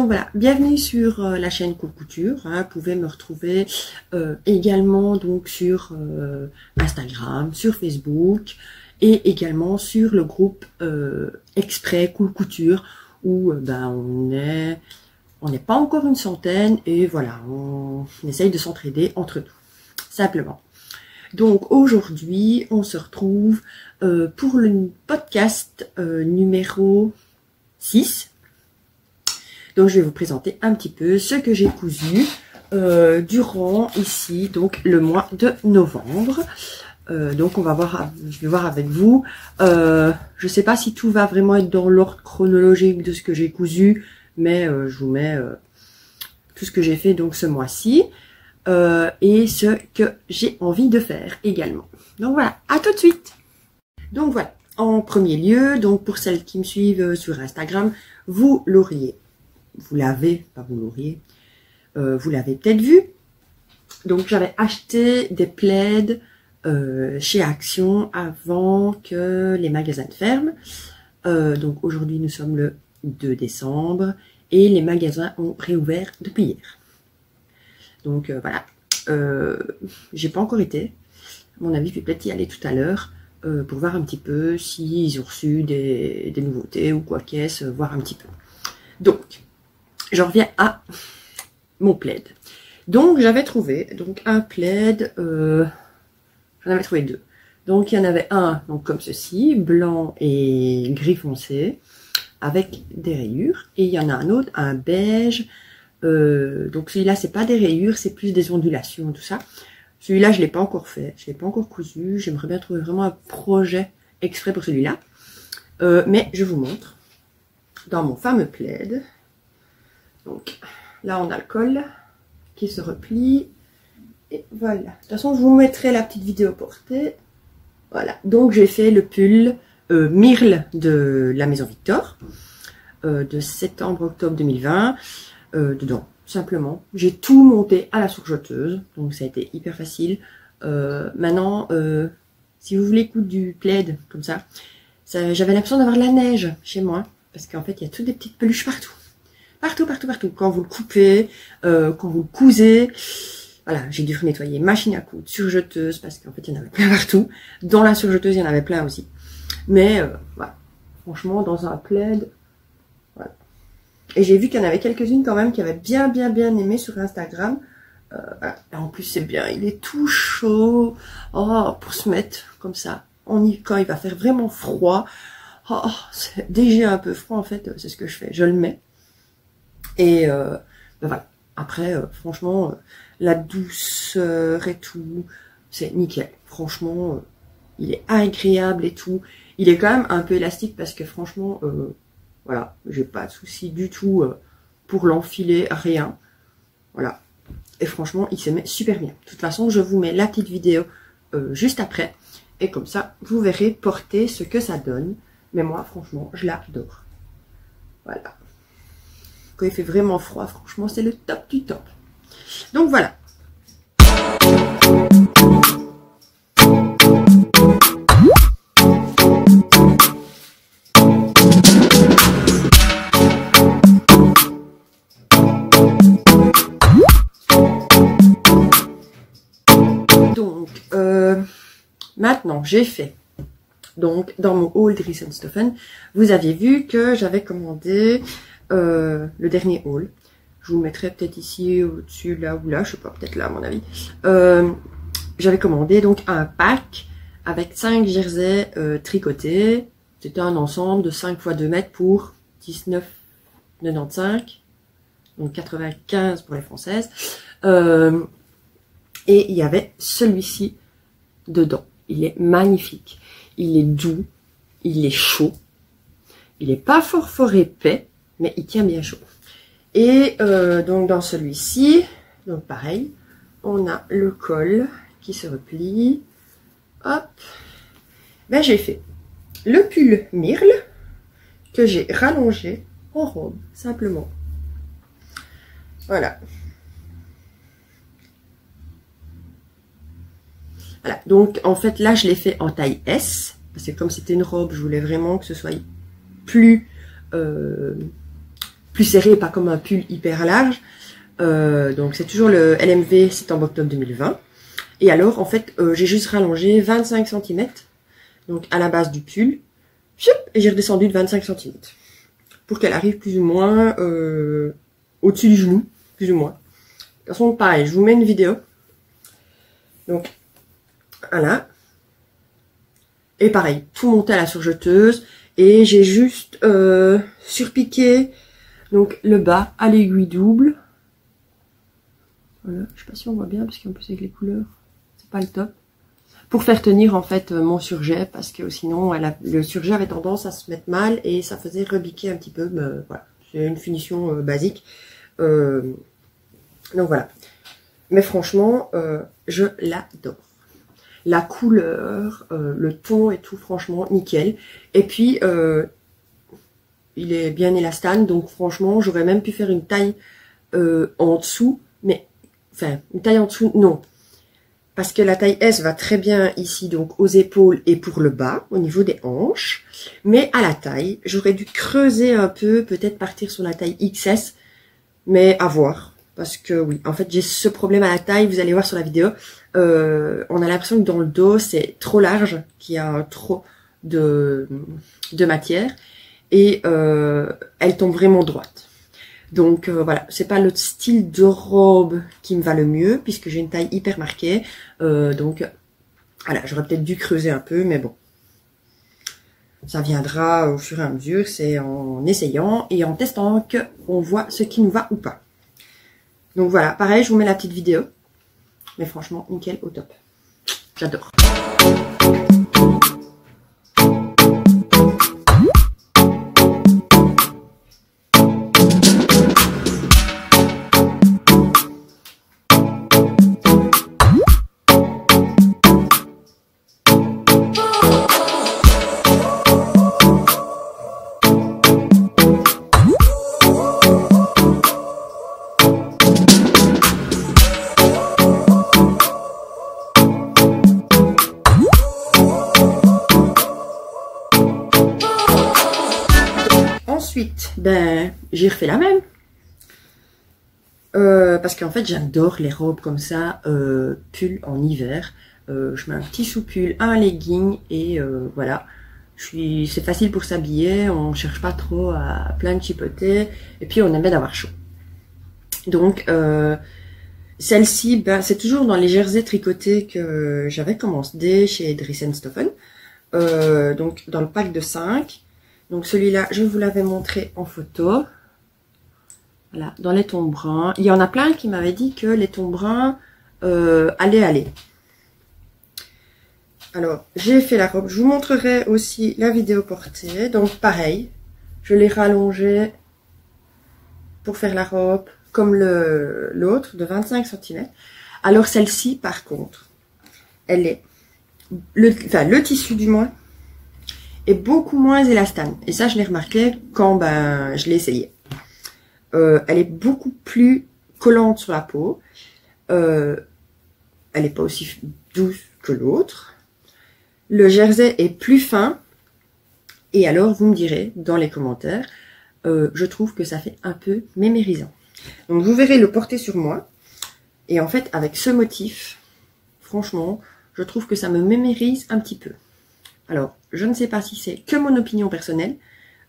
donc voilà, bienvenue sur la chaîne Cool Couture. Hein, vous pouvez me retrouver également donc sur Instagram, sur Facebook et également sur le groupe Exprès Cool Couture où on n'est pas encore une centaine et voilà, on essaye de s'entraider entre nous, simplement. Donc aujourd'hui, on se retrouve pour le podcast numéro 6. Donc je vais vous présenter un petit peu ce que j'ai cousu durant ici donc le mois de novembre. Donc on va voir, je vais voir avec vous. Je sais pas si tout va vraiment être dans l'ordre chronologique de ce que j'ai cousu, mais je vous mets tout ce que j'ai fait donc ce mois-ci et ce que j'ai envie de faire également. Donc voilà, à tout de suite. Donc voilà, en premier lieu, donc pour celles qui me suivent sur Instagram, vous l'avez peut-être vu. Donc j'avais acheté des plaids chez Action avant que les magasins ferment. Donc aujourd'hui nous sommes le 2 décembre et les magasins ont réouvert depuis hier. Donc voilà, j'ai pas encore été. À mon avis, je vais peut-être y aller tout à l'heure pour voir un petit peu s'ils ont reçu des nouveautés ou quoi qu'est-ce, voir un petit peu. Donc, j'en reviens à mon plaid. Donc j'avais trouvé donc un plaid, j'en avais trouvé deux. Donc il y en avait un donc comme ceci, blanc et gris foncé, avec des rayures. Et il y en a un autre, un beige. Donc celui-là c'est pas des rayures, c'est plus des ondulations, tout ça. Celui-là je l'ai pas encore fait, je l'ai pas encore cousu. J'aimerais bien trouver vraiment un projet exprès pour celui-là. Mais je vous montre dans mon fameux plaid. Donc là on a le col qui se replie et voilà. De toute façon je vous mettrai la petite vidéo portée. Voilà, donc j'ai fait le pull Mirle de la Maison Victor de septembre-octobre 2020. Dedans, simplement, j'ai tout monté à la surjeteuse, donc ça a été hyper facile. Maintenant, si vous voulez coudre du plaid comme ça, j'avais l'impression d'avoir de la neige chez moi, parce qu'en fait il y a toutes des petites peluches partout. Partout. Quand vous le coupez, quand vous le cousez, voilà, j'ai dû nettoyer machine à coudre, surjeteuse, parce qu'en fait il y en avait plein partout. Dans la surjeteuse, il y en avait plein aussi. Mais voilà, franchement, dans un plaid, voilà. Et j'ai vu qu'il y en avait quelques-unes quand même qui avaient bien aimé sur Instagram. Voilà. En plus c'est bien, il est tout chaud. Oh, pour se mettre comme ça, quand il va faire vraiment froid. Oh, dès que j'ai un peu froid en fait, c'est ce que je fais, je le mets. Et voilà. Après, franchement, la douceur et tout, c'est nickel. Franchement, il est agréable et tout. Il est quand même un peu élastique parce que franchement, voilà, j'ai pas de souci du tout pour l'enfiler, rien. Voilà. Et franchement, il se met super bien. De toute façon, je vous mets la petite vidéo juste après. Et comme ça, vous verrez porter ce que ça donne. Mais moi, franchement, je l'adore. Voilà. Quand il fait vraiment froid, franchement, c'est le top du top. Donc voilà. Donc, maintenant, j'ai fait. Donc, dans mon haul de Risenstoffen, vous aviez vu que j'avais commandé le dernier haul. Je vous le mettrai peut-être ici au-dessus, là ou là, je sais pas, peut-être là à mon avis. J'avais commandé donc un pack avec 5 jerseys tricotés. C'était un ensemble de 5 x 2 mètres pour 19,95, donc 95 pour les françaises. Et il y avait celui-ci dedans. Il est magnifique. Il est doux, il est chaud. Il n'est pas fort épais, mais il tient bien chaud. Et donc dans celui-ci, donc pareil, on a le col qui se replie. Hop. Ben j'ai fait le pull Mirle que j'ai rallongé en robe, simplement. Voilà. Voilà, donc en fait là je l'ai fait en taille S, parce que comme c'était une robe, je voulais vraiment que ce soit plus plus serré, pas comme un pull hyper large. Donc c'est toujours le LMV septembre octobre 2020. Et alors en fait j'ai juste rallongé 25 cm donc à la base du pull et j'ai redescendu de 25 cm pour qu'elle arrive plus ou moins au-dessus du genou, plus ou moins. De toute façon pareil, je vous mets une vidéo. Donc voilà. Et pareil, tout monté à la surjeteuse et j'ai juste surpiqué donc le bas à l'aiguille double. Voilà, je sais pas si on voit bien parce qu'en plus avec les couleurs, c'est pas le top. Pour faire tenir en fait mon surjet parce que sinon le surjet avait tendance à se mettre mal et ça faisait rebiquer un petit peu. Mais, voilà, c'est une finition basique. Donc voilà. Mais franchement, je l'adore. La couleur, le ton et tout, franchement, nickel. Et puis, il est bien élastane, donc franchement, j'aurais même pu faire une taille en dessous, mais, enfin, une taille en dessous, non. Parce que la taille S va très bien ici, donc aux épaules et pour le bas, au niveau des hanches. Mais à la taille, j'aurais dû creuser un peu, peut-être partir sur la taille XS, mais à voir. Parce que oui, en fait, j'ai ce problème à la taille, vous allez voir sur la vidéo. On a l'impression que dans le dos, c'est trop large, qu'il y a trop de matière. Et elle tombe vraiment droite. Donc voilà, c'est pas le style de robe qui me va le mieux, puisque j'ai une taille hyper marquée. Donc voilà, j'aurais peut-être dû creuser un peu, mais bon. Ça viendra au fur et à mesure, c'est en essayant et en testant qu'on voit ce qui nous va ou pas. Donc voilà, pareil, je vous mets la petite vidéo. Mais franchement, nickel, au top. J'adore. Ensuite, ben, j'ai refait la même. Parce qu'en fait, j'adore les robes comme ça, pull en hiver. Je mets un petit sous-pull, un legging et voilà. C'est facile pour s'habiller, on cherche pas trop à plein de chipoter. Et puis, on aime bien d'avoir chaud. Donc, celle-ci, ben, c'est toujours dans les jerseys tricotés que j'avais commencé chez Dries & Stoffen. Donc, dans le pack de 5. Donc celui-là, je vous l'avais montré en photo. Voilà, dans les tons bruns. Il y en a plein qui m'avaient dit que les tons bruns allaient aller. Alors, j'ai fait la robe. Je vous montrerai aussi la vidéo portée. Donc pareil, je l'ai rallongée pour faire la robe comme l'autre de 25 cm. Alors celle-ci, par contre, elle est... le tissu du moins, est beaucoup moins élastane. Et ça, je l'ai remarqué quand ben, je l'ai essayé. Elle est beaucoup plus collante sur la peau. Elle n'est pas aussi douce que l'autre. Le jersey est plus fin. Et alors, vous me direz dans les commentaires, je trouve que ça fait un peu mémérisant. Donc, vous verrez le porter sur moi. Et en fait, avec ce motif, franchement, je trouve que ça me mémérise un petit peu. Alors, je ne sais pas si c'est que mon opinion personnelle.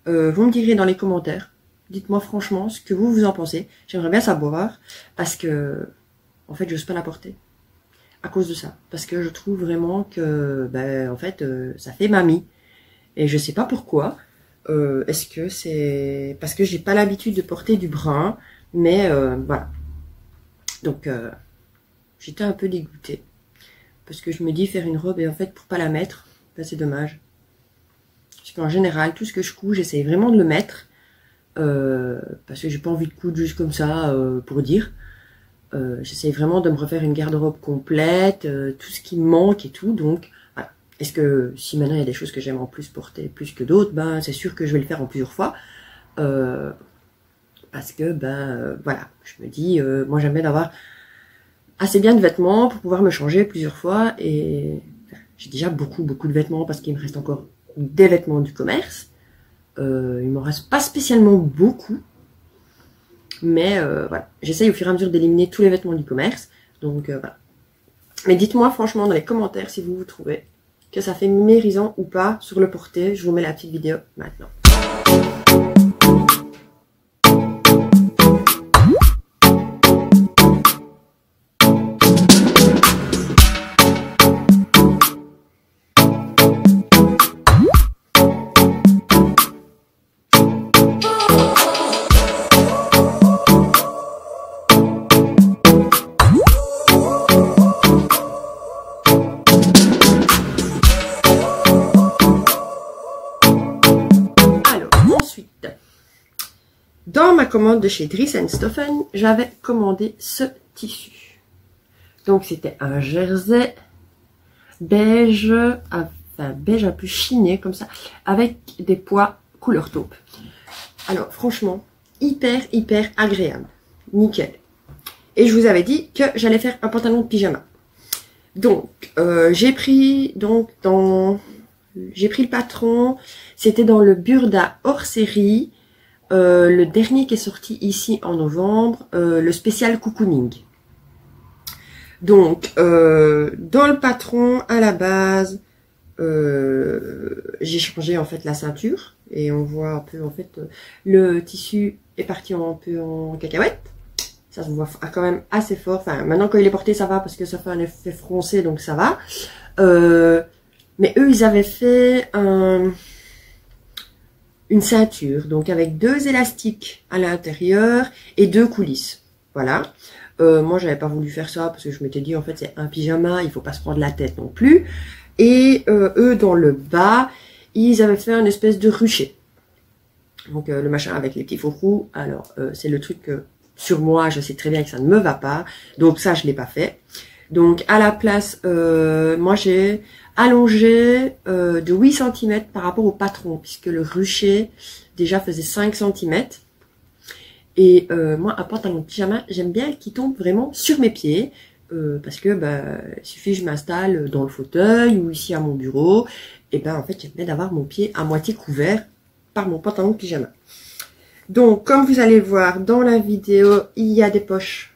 Vous me direz dans les commentaires. Dites-moi franchement ce que vous en pensez. J'aimerais bien savoir parce que, en fait, je n'ose pas la porter. À cause de ça. Parce que je trouve vraiment que, ben, en fait, ça fait mamie. Et je sais pas pourquoi. Est-ce que c'est parce que j'ai pas l'habitude de porter du brun. Mais voilà. Donc, j'étais un peu dégoûtée. Parce que je me dis faire une robe et en fait, pour pas la mettre, ben, c'est dommage. Parce qu'en général, tout ce que je couds, j'essaye vraiment de le mettre. Parce que j'ai pas envie de coudre juste comme ça pour dire. J'essaye vraiment de me refaire une garde-robe complète, tout ce qui me manque et tout. Donc, voilà. Est-ce que si maintenant il y a des choses que j'aime en plus porter plus que d'autres, ben c'est sûr que je vais le faire en plusieurs fois. Parce que, ben voilà, je me dis, moi j'aime bien d'avoir assez bien de vêtements pour pouvoir me changer plusieurs fois. Et j'ai déjà beaucoup de vêtements parce qu'il me reste encore des vêtements du commerce. Il m'en reste pas spécialement beaucoup. Mais voilà, j'essaye au fur et à mesure d'éliminer tous les vêtements du commerce. Donc voilà. Mais dites-moi franchement dans les commentaires si vous trouvez que ça fait mérisant ou pas sur le porté. Je vous mets la petite vidéo maintenant. Dans ma commande de chez Dries & Stoffen, j'avais commandé ce tissu. Donc c'était un jersey beige, enfin beige un peu chiné comme ça, avec des pois couleur taupe. Alors franchement, hyper agréable, nickel. Et je vous avais dit que j'allais faire un pantalon de pyjama. Donc j'ai pris le patron, c'était dans le Burda hors série. Le dernier qui est sorti ici en novembre, le spécial cocooning. Donc, dans le patron, à la base, j'ai changé en fait la ceinture. Et on voit un peu en fait, le tissu est parti un peu en cacahuète. Ça se voit quand même assez fort. Enfin, maintenant quand il est porté, ça va parce que ça fait un effet froncé, donc ça va. Mais eux, ils avaient fait une ceinture, donc avec 2 élastiques à l'intérieur et 2 coulisses. Voilà. Moi, j'avais pas voulu faire ça parce que je m'étais dit, en fait, c'est un pyjama, il faut pas se prendre la tête non plus. Et eux, dans le bas, ils avaient fait un espèce de rucher. Donc, le machin avec les petits faux-roux. Alors, c'est le truc que, sur moi, je sais très bien que ça ne me va pas. Donc, ça, je l'ai pas fait. Donc, à la place, moi, j'ai allongé de 8 cm par rapport au patron, puisque le rucher déjà faisait 5 cm. Et moi, un pantalon de pyjama, j'aime bien qu'il tombe vraiment sur mes pieds, parce que il suffit que je m'installe dans le fauteuil ou ici à mon bureau, et en fait, j'aime bien d'avoir mon pied à moitié couvert par mon pantalon de pyjama. Donc, comme vous allez le voir dans la vidéo, il y a des poches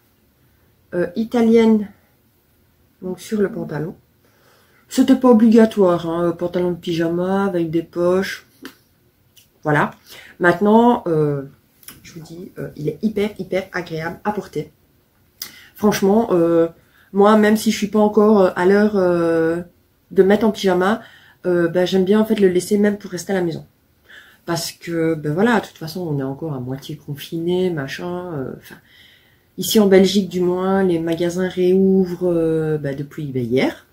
italiennes donc sur le pantalon. C'était pas obligatoire, hein, pantalon de pyjama avec des poches. Voilà. Maintenant, je vous dis, il est hyper agréable à porter. Franchement, moi, même si je suis pas encore à l'heure de mettre en pyjama, j'aime bien en fait le laisser même pour rester à la maison. Parce que, voilà, de toute façon, on est encore à moitié confiné, machin. Ici en Belgique, du moins, les magasins réouvrent depuis hier.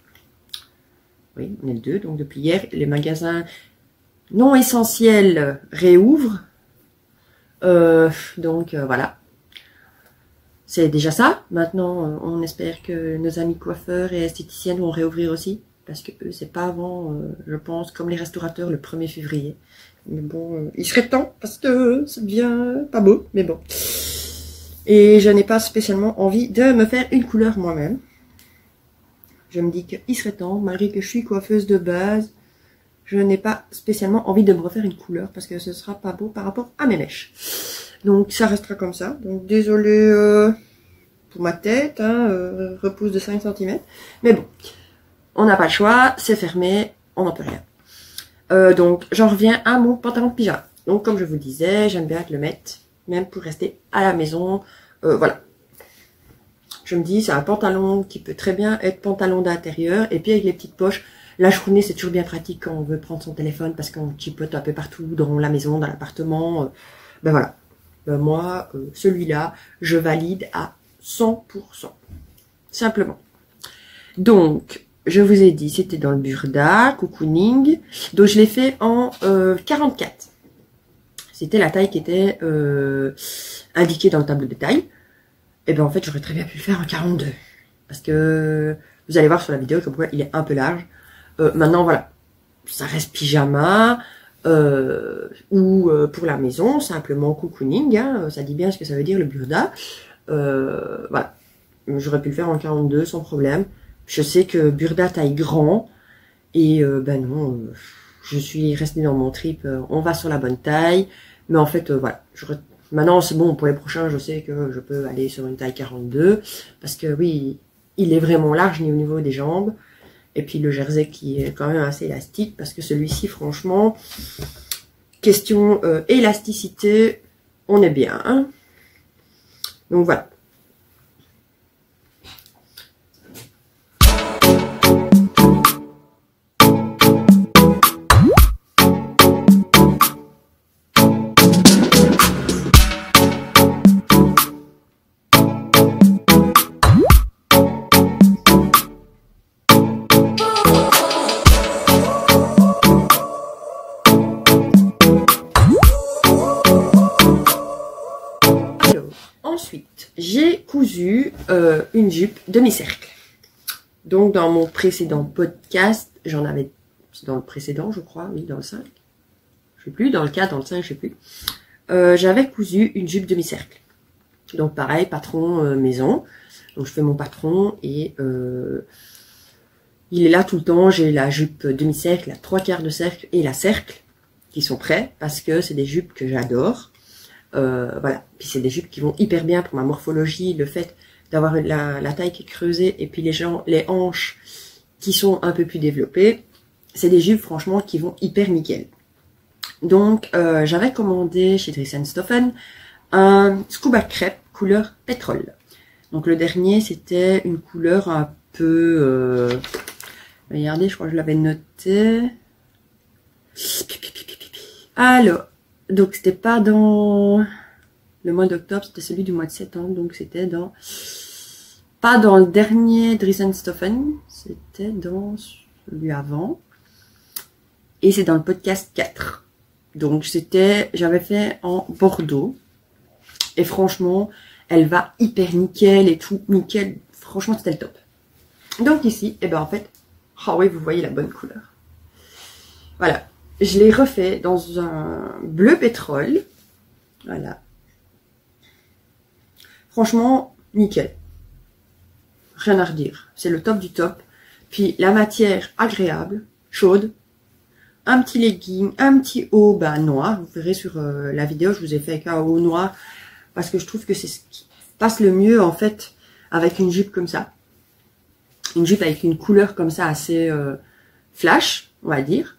Oui, on est le 2, donc depuis hier, les magasins non essentiels réouvrent. Voilà. C'est déjà ça. Maintenant, on espère que nos amis coiffeurs et esthéticiennes vont réouvrir aussi. Parce que eux, c'est pas avant, je pense, comme les restaurateurs, le 1er février. Mais bon, il serait temps, parce que ça devient pas beau, mais bon. Et je n'ai pas spécialement envie de me faire une couleur moi-même. Je me dis qu'il serait temps, malgré que je suis coiffeuse de base, je n'ai pas spécialement envie de me refaire une couleur parce que ce sera pas beau par rapport à mes mèches. Donc ça restera comme ça. Donc désolé pour ma tête, hein, repousse de 5 cm. Mais bon, on n'a pas le choix, c'est fermé, on n'en peut rien. Donc j'en reviens à mon pantalon de pyjama. Donc comme je vous le disais, j'aime bien le mettre, même pour rester à la maison. Voilà. Je me dis, c'est un pantalon qui peut très bien être pantalon d'intérieur. Et puis avec les petites poches, la journée, c'est toujours bien pratique quand on veut prendre son téléphone parce qu'on chipote un peu partout dans la maison, dans l'appartement. Voilà. Moi, celui-là, je valide à 100%. Simplement. Donc, je vous ai dit, c'était dans le Burda, cocooning. Donc, je l'ai fait en 44. C'était la taille qui était indiquée dans le tableau de taille. Et en fait, j'aurais très bien pu le faire en 42. Parce que vous allez voir sur la vidéo comme quoi il est un peu large. Maintenant, voilà. Ça reste pyjama. Ou pour la maison, simplement cocooning. Hein, ça dit bien ce que ça veut dire le Burda. Voilà. J'aurais pu le faire en 42 sans problème. Je sais que Burda taille grand. Et non, je suis restée dans mon trip. On va sur la bonne taille. Mais en fait, voilà. Maintenant, c'est bon, pour les prochains, je sais que je peux aller sur une taille 42, parce que oui, il est vraiment large ni au niveau des jambes. Et puis le jersey qui est quand même assez élastique, parce que celui-ci, franchement, question élasticité, on est bien. Hein, donc voilà. Ensuite, j'ai cousu une jupe demi-cercle. Donc, dans mon précédent podcast, j'en avais... C'est dans le précédent, je crois, oui, dans le 5. Je sais plus, dans le 4, dans le 5, je sais plus. J'avais cousu une jupe demi-cercle. Donc, pareil, patron maison. Donc, je fais mon patron et il est là tout le temps. J'ai la jupe demi-cercle, la 3/4 de cercle et la cercle qui sont prêts parce que c'est des jupes que j'adore. Voilà, puis c'est des jupes qui vont hyper bien pour ma morphologie, le fait d'avoir la taille qui est creusée et puis les hanches qui sont un peu plus développées, c'est des jupes franchement qui vont hyper nickel. Donc j'avais commandé chez Dries & Stoffen un scuba crêpe couleur pétrole. Donc le dernier c'était une couleur un peu, regardez, je crois que je l'avais noté. Alors, donc c'était pas dans le mois d'octobre, c'était celui du mois de septembre, donc c'était dans... Pas dans le dernier Dries & Stoffen, c'était dans celui avant. Et c'est dans le podcast 4. Donc j'avais fait en Bordeaux. Et franchement, elle va hyper nickel et tout, nickel. Franchement, c'était le top. Donc ici, et ben en fait, ah oui, vous voyez la bonne couleur. Voilà. Je l'ai refait dans un bleu pétrole. Voilà. Franchement, nickel. Rien à redire. C'est le top du top. Puis la matière agréable, chaude. Un petit legging, un petit haut noir. Vous verrez sur la vidéo, je vous ai fait avec un haut noir. Parce que je trouve que c'est ce qui passe le mieux en fait avec une jupe comme ça. Une jupe avec une couleur comme ça assez flash, on va dire.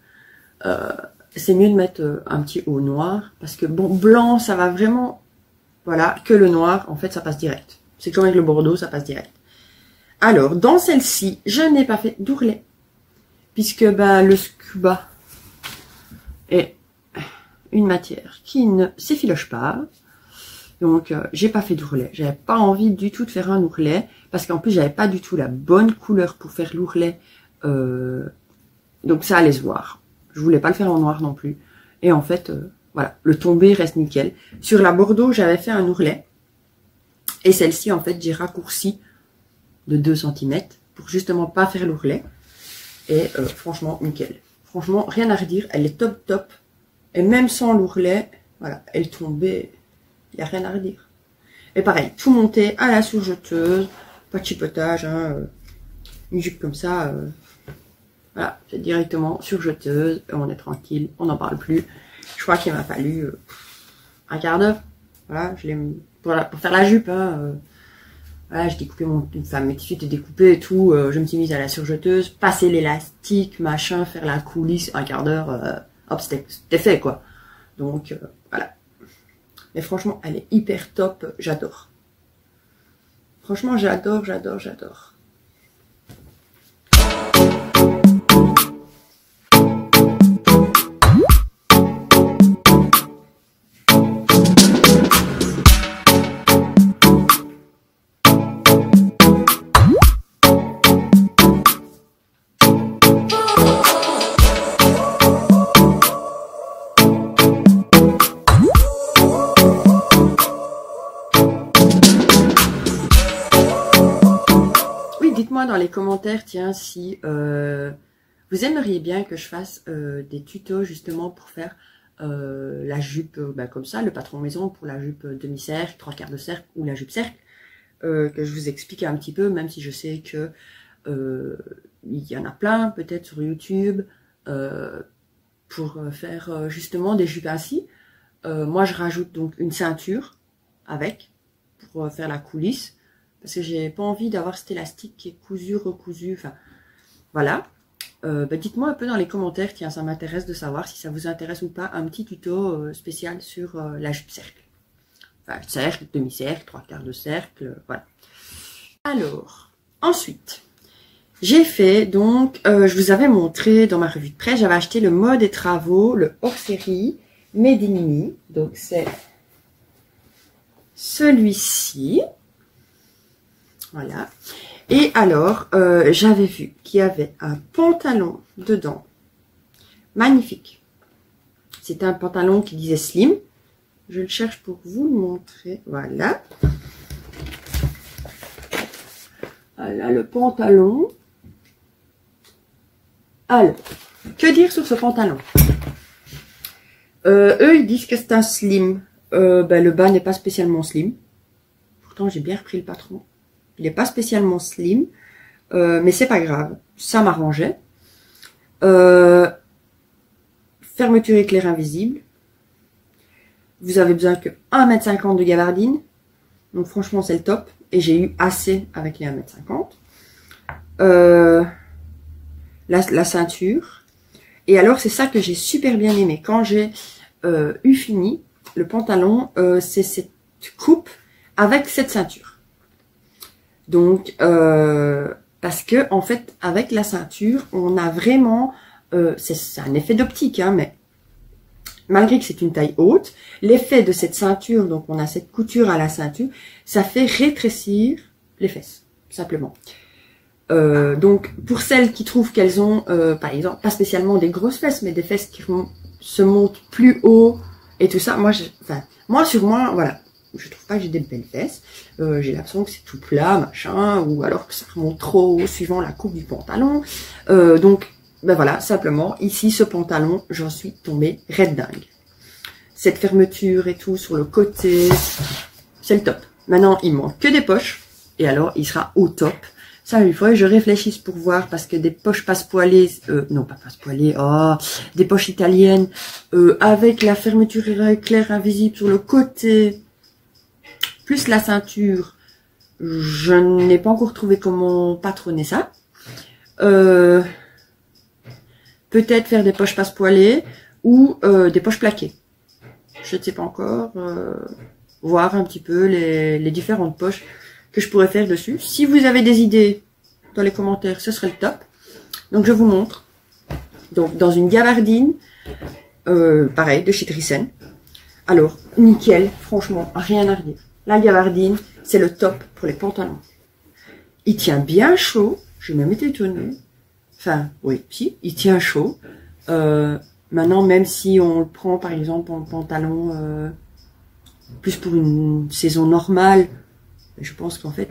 C'est mieux de mettre un petit haut noir parce que bon, blanc ça va vraiment, voilà, que le noir en fait ça passe direct. C'est comme avec le bordeaux, ça passe direct. Alors dans celle-ci je n'ai pas fait d'ourlet puisque le scuba est une matière qui ne s'effiloche pas, donc j'ai pas fait d'ourlet. J'avais pas envie du tout de faire un ourlet parce qu'en plus j'avais pas du tout la bonne couleur pour faire l'ourlet, donc ça allait se voir. Je voulais pas le faire en noir non plus. Et en fait, voilà, le tombé reste nickel. Sur la Bordeaux, j'avais fait un ourlet. Et celle-ci, en fait, j'ai raccourci de 2 cm pour justement pas faire l'ourlet. Et franchement, nickel. Franchement, rien à redire. Elle est top, top. Et même sans l'ourlet, voilà, elle tombait. Il n'y a rien à redire. Et pareil, tout monté à la surjeteuse. Pas de chipotage, hein. Une jupe comme ça... Voilà, c'est directement surjeteuse, on est tranquille, on n'en parle plus. Je crois qu'il m'a fallu un quart d'heure. Voilà, pour faire la jupe. Hein, voilà, j'ai découpé mes tissus étaient découpés et tout. Je me suis mise à la surjeteuse, passer l'élastique, machin, faire la coulisse, un quart d'heure. Hop, c'était fait quoi. Donc voilà. Mais franchement, elle est hyper top, j'adore. Franchement, j'adore, j'adore, j'adore. Dites-moi dans les commentaires, tiens, si vous aimeriez bien que je fasse des tutos justement pour faire la jupe comme ça, le patron maison pour la jupe demi-cercle, 3/4 de cercle ou la jupe cercle, que je vous explique un petit peu, même si je sais que il y en a plein peut-être sur YouTube pour faire justement des jupes ainsi. Moi, je rajoute donc une ceinture avec pour faire la coulisse parce que j'ai pas envie d'avoir cet élastique qui est cousu, recousu. Enfin, voilà. Dites-moi un peu dans les commentaires, tiens, ça m'intéresse de savoir si ça vous intéresse ou pas, un petit tuto spécial sur la jupe cercle. Enfin, cercle, demi-cercle, trois quarts de cercle, voilà. Alors, ensuite, j'ai fait, donc, je vous avais montré dans ma revue de presse, j'avais acheté le mode et travaux, le hors-série Made in Me. Donc, c'est celui-ci. Voilà. Et alors, j'avais vu qu'il y avait un pantalon dedans. Magnifique. C'était un pantalon qui disait slim. Je le cherche pour vous le montrer. Voilà. Voilà le pantalon. Alors, que dire sur ce pantalon? Eux, ils disent que c'est un slim. Le bas n'est pas spécialement slim. Pourtant, j'ai bien repris le patron. Il n'est pas spécialement slim. Mais c'est pas grave. Ça m'arrangeait. Fermeture éclair invisible. Vous avez besoin que 1,50 m de gabardine. Donc franchement, c'est le top. Et j'ai eu assez avec les 1,50 m. La ceinture. Et alors, c'est ça que j'ai super bien aimé. Quand j'ai eu fini, le pantalon, c'est cette coupe avec cette ceinture. Donc, parce que en fait, avec la ceinture, on a vraiment... c'est un effet d'optique, hein, mais malgré que c'est une taille haute, l'effet de cette ceinture, donc on a cette couture à la ceinture, ça fait rétrécir les fesses, simplement. Donc, pour celles qui trouvent qu'elles ont, par exemple, pas spécialement des grosses fesses, mais des fesses qui se montent plus haut et tout ça, moi, sur moi, voilà, je trouve pas que j'ai des belles fesses. J'ai l'impression que c'est tout plat, machin, ou alors que ça remonte trop haut suivant la coupe du pantalon. Donc, voilà, simplement, ici, ce pantalon, j'en suis tombée raide dingue. Cette fermeture et tout sur le côté, c'est le top. Maintenant, il manque que des poches, et alors, il sera au top. Ça, il faudrait que je réfléchisse pour voir, parce que des poches passe-poilées, non pas passe-poilées, des poches italiennes, avec la fermeture éclair invisible sur le côté, plus la ceinture, je n'ai pas encore trouvé comment patronner ça. Peut-être faire des poches passe-poilées ou des poches plaquées. Je ne sais pas encore. Voir un petit peu les différentes poches que je pourrais faire dessus. Si vous avez des idées dans les commentaires, ce serait le top. Donc je vous montre. Donc dans une gabardine, pareil, de chez Thyssen. Alors, nickel, franchement, rien à redire. La gabardine, c'est le top pour les pantalons. Il tient bien chaud, j'ai même été étonnée. Enfin, oui, si, il tient chaud. Maintenant, même si on le prend, par exemple, en pantalon, plus pour une saison normale, je pense qu'en fait,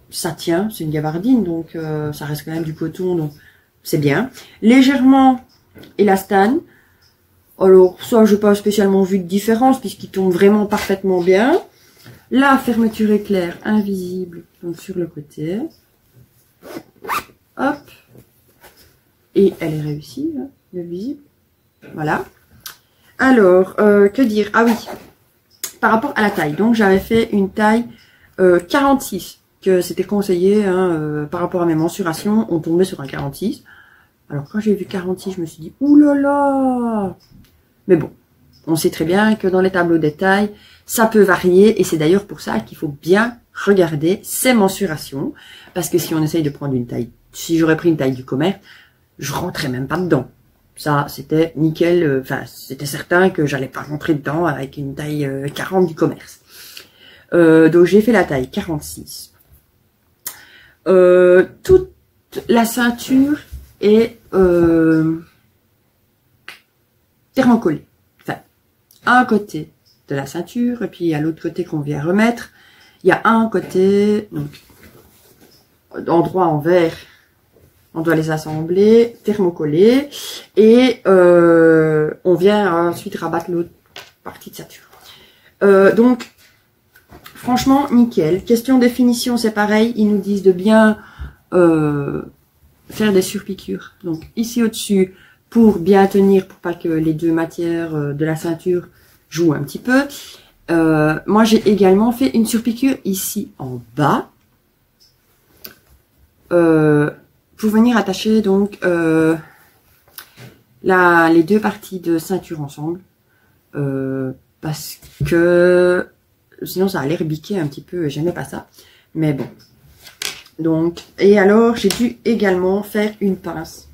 ça tient, c'est une gabardine, donc ça reste quand même du coton, donc c'est bien. Légèrement élastane. Alors, ça, je n'ai pas spécialement vu de différence, puisqu'il tombe vraiment parfaitement bien. La fermeture éclair invisible, donc sur le côté. Hop. Et elle est réussie, hein, le visible. Voilà. Alors, que dire? Ah oui, par rapport à la taille. Donc, j'avais fait une taille 46, que c'était conseillé, hein, par rapport à mes mensurations, on tombait sur un 46. Alors, quand j'ai vu 46, je me suis dit, oulala! Mais bon, on sait très bien que dans les tableaux des tailles, ça peut varier, et c'est d'ailleurs pour ça qu'il faut bien regarder ses mensurations, parce que si on essaye de prendre une taille, si j'aurais pris une taille du commerce, je rentrais même pas dedans. Ça, c'était nickel, enfin, c'était certain que j'allais pas rentrer dedans avec une taille 40 du commerce. Donc, j'ai fait la taille 46. Toute la ceinture est thermocollée. Enfin, un côté de la ceinture, et puis à l'autre côté qu'on vient remettre, il y a un côté, donc, endroit en verre, on doit les assembler, thermocoller, et on vient ensuite rabattre l'autre partie de ceinture. Donc, franchement, nickel. Question définition, c'est pareil, ils nous disent de bien faire des surpiqûres. Donc, ici au-dessus, pour bien tenir, pour pas que les deux matières de la ceinture joue un petit peu. Moi, j'ai également fait une surpiqûre ici en bas. Pour venir attacher donc les deux parties de ceinture ensemble. Parce que sinon ça a l'air biqué un petit peu et j'aimais pas ça. Mais bon. Donc, et alors j'ai dû également faire une pince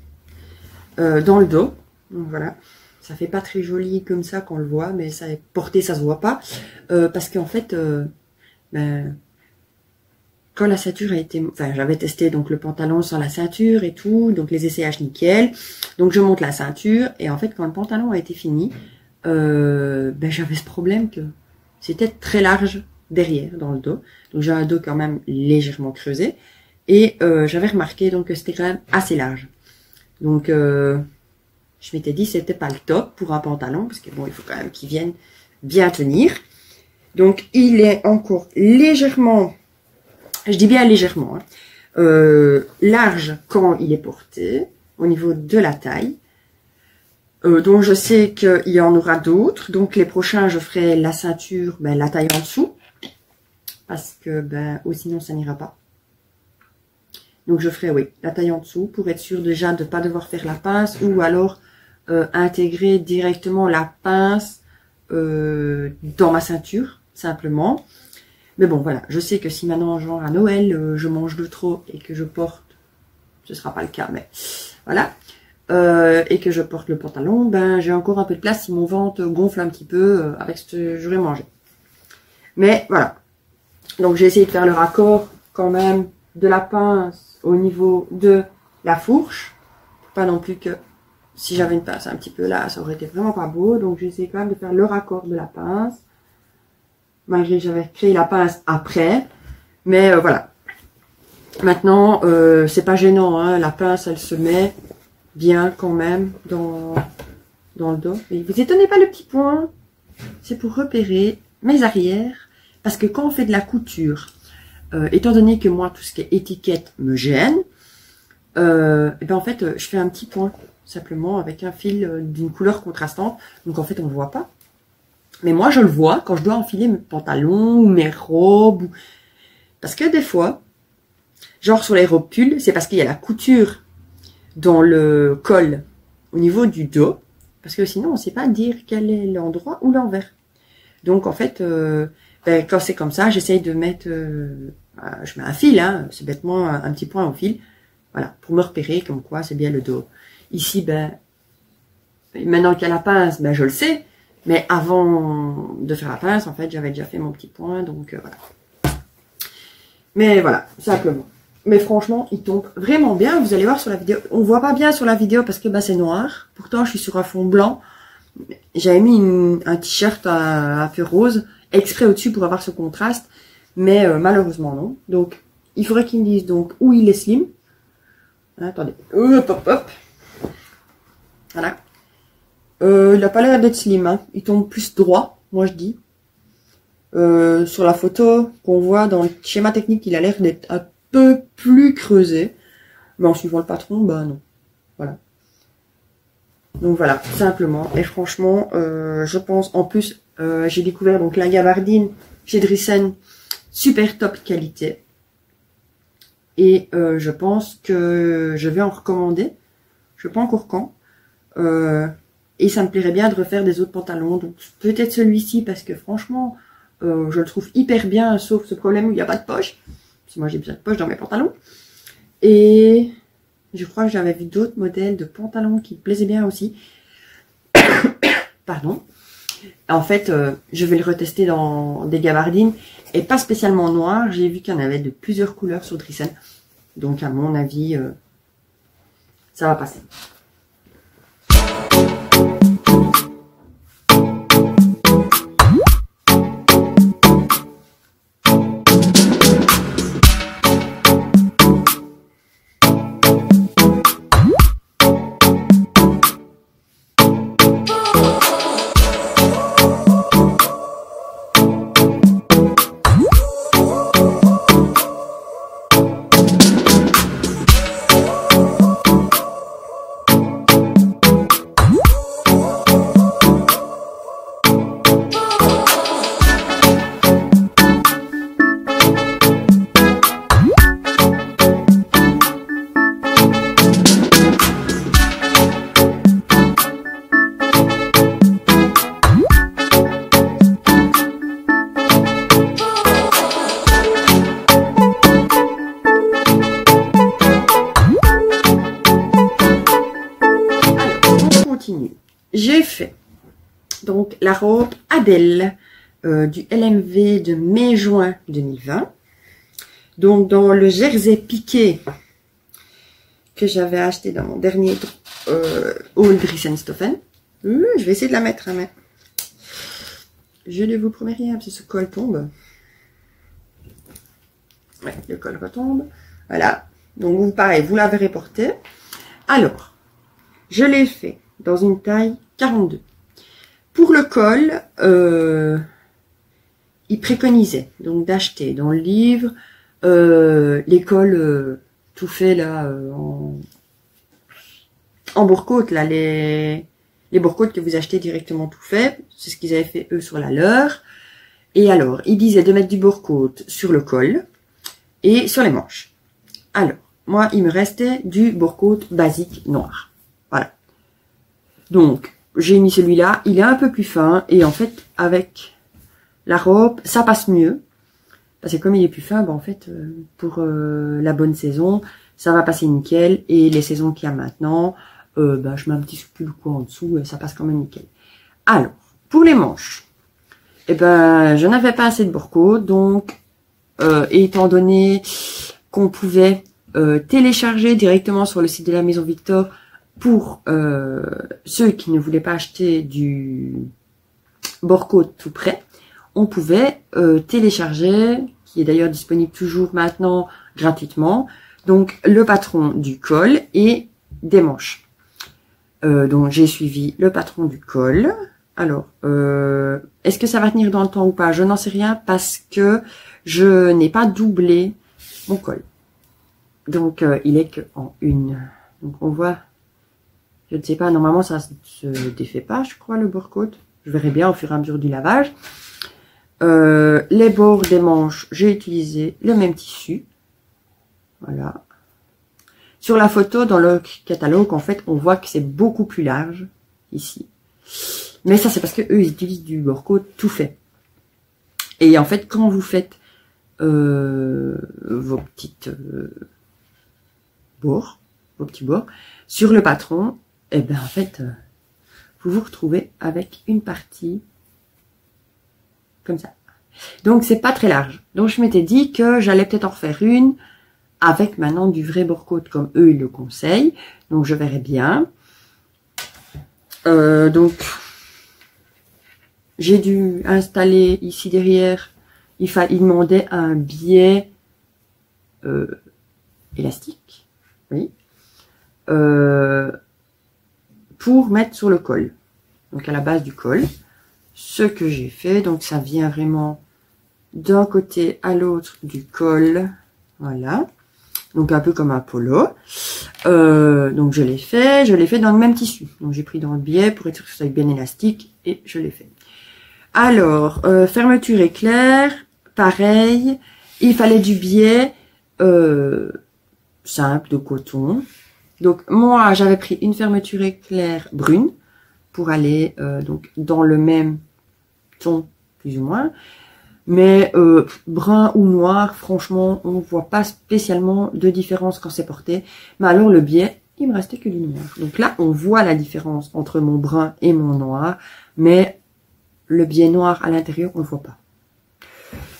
dans le dos. Donc voilà. Ça fait pas très joli comme ça qu'on le voit, mais ça est porté, ça se voit pas. Parce qu'en fait, quand la ceinture a été... Enfin, j'avais testé donc le pantalon sans la ceinture et tout, donc les essayages nickel. Donc je monte la ceinture et en fait quand le pantalon a été fini, j'avais ce problème que c'était très large derrière dans le dos. Donc j'ai un dos quand même légèrement creusé et j'avais remarqué donc que c'était quand même assez large. Donc je m'étais dit c'était pas le top pour un pantalon parce que bon il faut quand même qu'il vienne bien tenir. Donc il est encore légèrement, je dis bien légèrement, large quand il est porté au niveau de la taille. Donc je sais qu'il y en aura d'autres. Donc les prochains, je ferai la ceinture, la taille en dessous. Parce que ou sinon ça n'ira pas. Donc je ferai, oui, la taille en dessous pour être sûr déjà de ne pas devoir faire la pince. Ou alors intégrer directement la pince dans ma ceinture, simplement. Mais bon, voilà, je sais que si maintenant, genre à Noël, je mange de trop et que je porte, ce sera pas le cas, mais voilà. Et que je porte le pantalon, j'ai encore un peu de place si mon ventre gonfle un petit peu avec ce que j'aurais mangé. Mais voilà. Donc j'ai essayé de faire le raccord quand même de la pince au niveau de la fourche. Pas non plus que si j'avais une pince un petit peu là, ça aurait été vraiment pas beau. Donc j'ai essayé quand même de faire le raccord de la pince. Malgré que j'avais créé la pince après. Mais voilà. Maintenant, c'est pas gênant, hein, la pince elle se met bien quand même dans le dos. Et vous étonnez pas le petit point, c'est pour repérer mes arrières, parce que quand on fait de la couture, étant donné que moi tout ce qui est étiquette me gêne, en fait je fais un petit point simplement avec un fil d'une couleur contrastante, donc en fait on ne voit pas. Mais moi je le vois quand je dois enfiler mes pantalons ou mes robes, parce que des fois, genre sur les robes pulls, c'est parce qu'il y a la couture dans le col au niveau du dos, parce que sinon on ne sait pas dire quel est l'endroit ou l'envers. Donc en fait, quand c'est comme ça, j'essaye de mettre, je mets un fil, hein, c'est bêtement un petit point au fil, voilà, pour me repérer comme quoi c'est bien le dos. Ici, maintenant qu'il y a la pince, je le sais, mais avant de faire la pince, en fait, j'avais déjà fait mon petit point, donc voilà. Mais voilà, simplement. Mais franchement, il tombe vraiment bien. Vous allez voir sur la vidéo. On voit pas bien sur la vidéo parce que c'est noir. Pourtant, je suis sur un fond blanc. J'avais mis un t-shirt un peu rose exprès au-dessus pour avoir ce contraste. Mais malheureusement, non. Donc, il faudrait qu'ils me disent donc où il est slim. Attendez. Hop, hop, hop. Voilà. Il n'a pas l'air d'être slim. Hein. Il tombe plus droit, moi je dis. Sur la photo qu'on voit dans le schéma technique, il a l'air d'être un peu plus creusé, mais en suivant le patron, non. Voilà. Donc voilà, simplement. Et franchement, je pense, en plus, j'ai découvert donc la gabardine chez Driessen, super top qualité. Et je pense que je vais en recommander. Je sais pas encore quand. Et ça me plairait bien de refaire des autres pantalons. Donc peut-être celui-ci parce que franchement, je le trouve hyper bien, sauf ce problème où il n'y a pas de poche. Parce que moi j'ai besoin de poche dans mes pantalons. Et je crois que j'avais vu d'autres modèles de pantalons qui me plaisaient bien aussi. Pardon. En fait, je vais le retester dans des gabardines. Et pas spécialement noir. J'ai vu qu'il y en avait de plusieurs couleurs sur Driessen. Donc à mon avis, ça va passer. j'ai fait donc la robe Adèle du LMV de mai-juin 2020. Donc dans le jersey piqué que j'avais acheté dans mon dernier haul Dries-en-Stoffen. Je vais essayer de la mettre, hein, mais je ne vous promets rien, parce que ce col tombe. Ouais, le col retombe. Voilà. Donc, vous, pareil, vous la verrez porter. Alors, je l'ai fait dans une taille 42. Pour le col, il préconisait donc d'acheter dans le livre les cols tout fait là en bourre-côte, là, les bourre-côtes que vous achetez directement tout fait. C'est ce qu'ils avaient fait eux sur la leur. Et alors, ils disaient de mettre du bourre-côte sur le col et sur les manches. Alors, moi, il me restait du bourre-côte basique noir. Voilà. Donc, j'ai mis celui-là. Il est un peu plus fin. Et en fait, avec la robe, ça passe mieux. Parce que comme il est plus fin, ben, en fait, pour la bonne saison, ça va passer nickel. Et les saisons qu'il y a maintenant, ben, je mets un petit pull en dessous et ça passe quand même nickel. Alors, pour les manches, eh ben, je n'avais pas assez de bourre-côte. Donc, étant donné qu'on pouvait télécharger directement sur le site de la Maison Victor pour ceux qui ne voulaient pas acheter du bourre-côte tout prêt, on pouvait télécharger, qui est d'ailleurs disponible toujours maintenant gratuitement, donc le patron du col et des manches. Donc j'ai suivi le patron du col. Alors, est-ce que ça va tenir dans le temps ou pas? Je n'en sais rien parce que je n'ai pas doublé mon col. Donc, il est que en une. Donc, on voit, je ne sais pas, normalement, ça se défait pas, je crois, le bourre-côte. Je verrai bien au fur et à mesure du lavage. Les bords des manches, j'ai utilisé le même tissu. Voilà. Sur la photo, dans le catalogue, en fait, on voit que c'est beaucoup plus large, ici. Mais ça, c'est parce que eux, ils utilisent du bourre-côte tout fait. Et en fait, quand vous faites vos petites vos petits bords sur le patron, et ben en fait, vous vous retrouvez avec une partie comme ça. Donc c'est pas très large. Donc je m'étais dit que j'allais peut-être en refaire une avec maintenant du vrai bourre-côte comme eux ils le conseillent. Donc je verrai bien. Donc j'ai dû installer ici derrière. Il demandait un biais élastique, oui, pour mettre sur le col. Donc à la base du col, ce que j'ai fait, donc ça vient vraiment d'un côté à l'autre du col, voilà. Donc un peu comme un polo. Donc je l'ai fait dans le même tissu. Donc j'ai pris dans le biais pour être sûr que ça soit bien élastique et je l'ai fait. Alors, fermeture éclair, pareil, il fallait du biais simple de coton. Donc moi j'avais pris une fermeture éclair brune pour aller donc dans le même ton plus ou moins. Mais brun ou noir, franchement, on ne voit pas spécialement de différence quand c'est porté. Mais alors le biais, il me restait que du noir. Donc là, on voit la différence entre mon brun et mon noir. Mais le biais noir à l'intérieur, on ne le voit pas.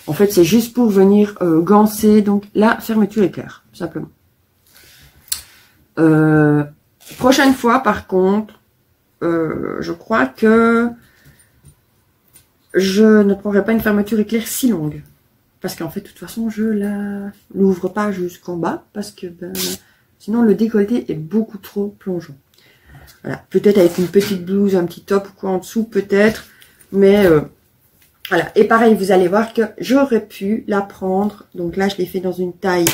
En fait, c'est juste pour venir gancer donc la fermeture éclair, simplement. Prochaine fois, par contre, je crois que je ne prendrai pas une fermeture éclair si longue. Parce qu'en fait, de toute façon, je l'ouvre pas jusqu'en bas. Parce que ben, sinon, le décolleté est beaucoup trop plongeant. Voilà. Peut-être avec une petite blouse, un petit top ou quoi en dessous, peut-être. Mais voilà. Et pareil, vous allez voir que j'aurais pu la prendre. Donc là, je l'ai fait dans une taille